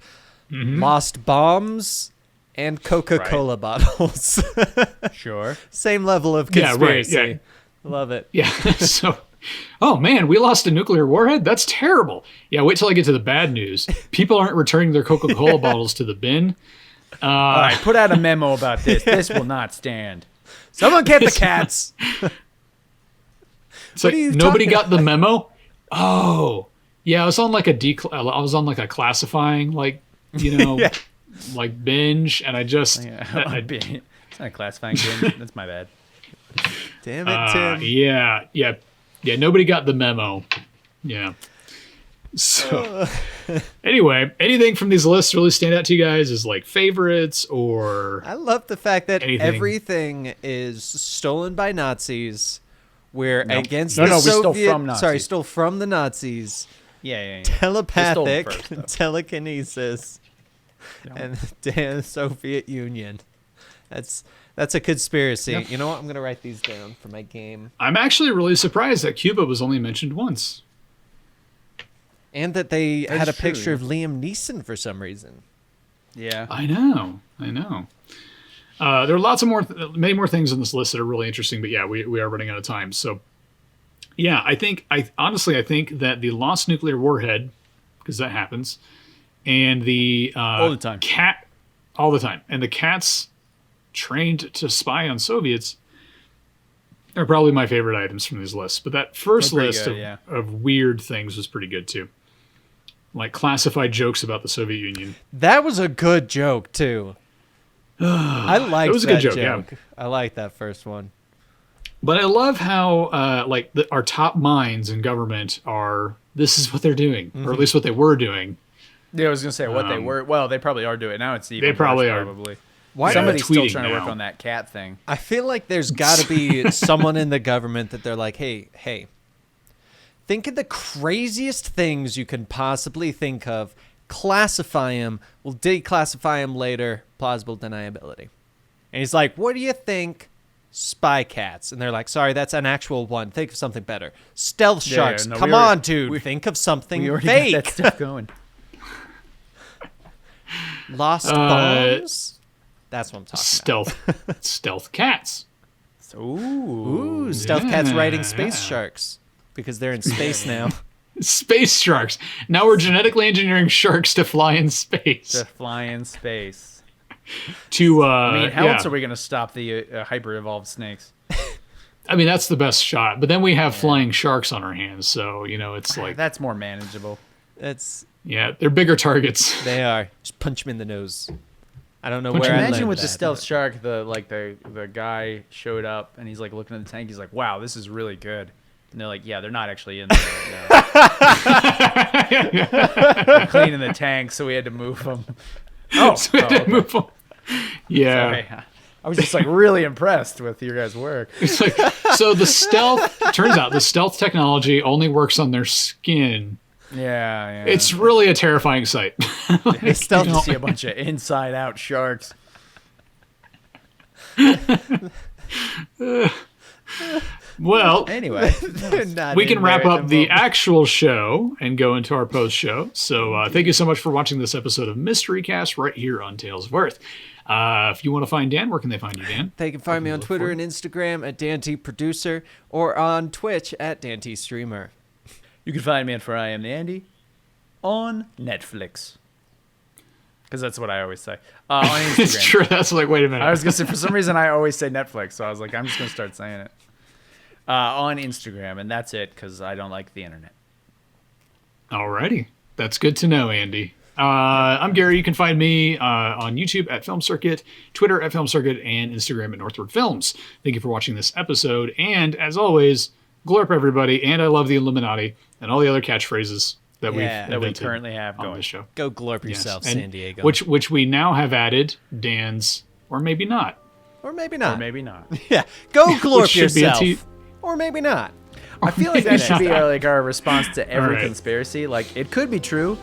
lost bombs and Coca-Cola bottles. Sure. Same level of Yeah, conspiracy. right, yeah. Love it. yeah. So, oh man, we lost a nuclear warhead. That's terrible. Yeah, wait till I get to the bad news. People aren't returning their Coca-Cola bottles to the bin. All right, put out a memo about this. This will not stand. Someone get the cats. It's like nobody got the memo. Oh, yeah, I was on like a classifying Yeah. like binge, and I just It's not a classifying game. That's my bad. Damn it, Tim. yeah. Nobody got the memo. Yeah. So anyway, anything from these lists really stand out to you guys as like favorites or? I love the fact that anything. Everything is stolen by Nazis. We're against No, the we stole Soviet. from Nazis. Sorry, stole from the Nazis. Yeah. Telepathic, They stole them first, telekinesis, and the damn Soviet Union. That's a conspiracy. Yeah. You know what? I'm gonna write these down for my game. I'm actually really surprised that Cuba was only mentioned once. And that they had a true, picture yeah. of Liam Neeson for some reason. Yeah. I know. There are many more things on this list that are really interesting, but yeah, we are running out of time. So, yeah, I honestly think that the lost nuclear warhead, because that happens, and the All the time. cat, all the time, and the cats trained to spy on Soviets are probably my favorite items from these lists. But that first They're pretty list good, of weird things was pretty good too. Like classified jokes about the Soviet Union. That was a good joke too. I liked It was a that good joke, yeah. I like that first one. But I love how our top minds in government this is what they're doing, or at least what they were doing. Yeah, I was gonna say what they were. Well, they probably are doing it now. It's even They probably worse, are. Probably. Why Somebody's still tweeting trying to work now. on that cat thing. I feel like there's got to be someone in the government that they're like, hey, think of the craziest things you can possibly think of. Classify them. We'll declassify them later. Plausible deniability. And he's like, what do you think? Spy cats. And they're like, sorry, that's an actual one. Think of something better. Stealth Yeah, sharks. no, Come we already- on, dude. Think of something We already fake. got that stuff going. Lost bombs? That's what I'm talking Stealth cats. Ooh. Ooh, stealth cats riding Yeah. space sharks because they're in space now. Space sharks. Now we're genetically engineering sharks to fly in space. To fly in space. to I mean, how yeah. else are we going to stop the hyper-evolved snakes? I mean, that's the best shot. But then we have flying sharks on our hands, so it's like That's more manageable. It's they're bigger targets. they are. Just punch him in the nose. I don't know Punch where him I in the Imagine learned with the that. stealth shark, the guy showed up and he's like looking at the tank. He's like, "Wow, this is really good." And they're like, "Yeah, they're not actually in there right now. They're cleaning the tank, so we had to move them." Oh, So we had to okay. move on. Yeah. Sorry. I was just like really impressed with your guys' work. It's like, so the stealth, turns out the stealth technology only works on their skin. Yeah. It's really a terrifying sight. it's stealth to see a bunch of inside-out sharks. Well, Anyway, Not we can in wrap there up at the moment. actual show and go into our post show. So thank you so much for watching this episode of Mystery Cast right here on Tales of Earth. If you want to find Dan, where can they find you, Dan? They can find me on Twitter and Instagram at DanTProducer or on Twitch at DanTStreamer. you can find me at For I Am the Andy on Netflix. Because that's what I always say. On Instagram. It's true. That's like, wait a minute. I was going to say, for some reason, I always say Netflix. So I was like, I'm just going to start saying it. On Instagram. And that's it, because I don't like the internet. Alrighty. That's good to know, Andy. I'm Gary. You can find me on YouTube at Film Circuit, Twitter at Film Circuit, and Instagram at Northwood Films. Thank you for watching this episode. And as always, glorp everybody, and I love the Illuminati, and all the other catchphrases that we've Yeah. That we invented currently have on going. this show. Go glorp Yes. yourself, And San Diego. Which we now have added Dan's, or maybe not. or maybe not. Or maybe not. Yeah. Go glorp should be a yourself. Or maybe not. I feel like that should be not. our response to every All right. conspiracy. Like, it could be true,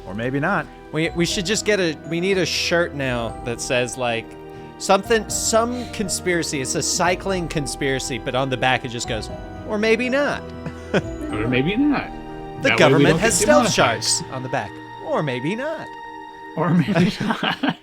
or maybe not. We should just we need a shirt now that says like some conspiracy. It's a cycling conspiracy, but on the back it just goes, or maybe not. Or maybe not. The That way we government don't has get stealth demonetized. sharks on the back. Or maybe not. Or maybe not.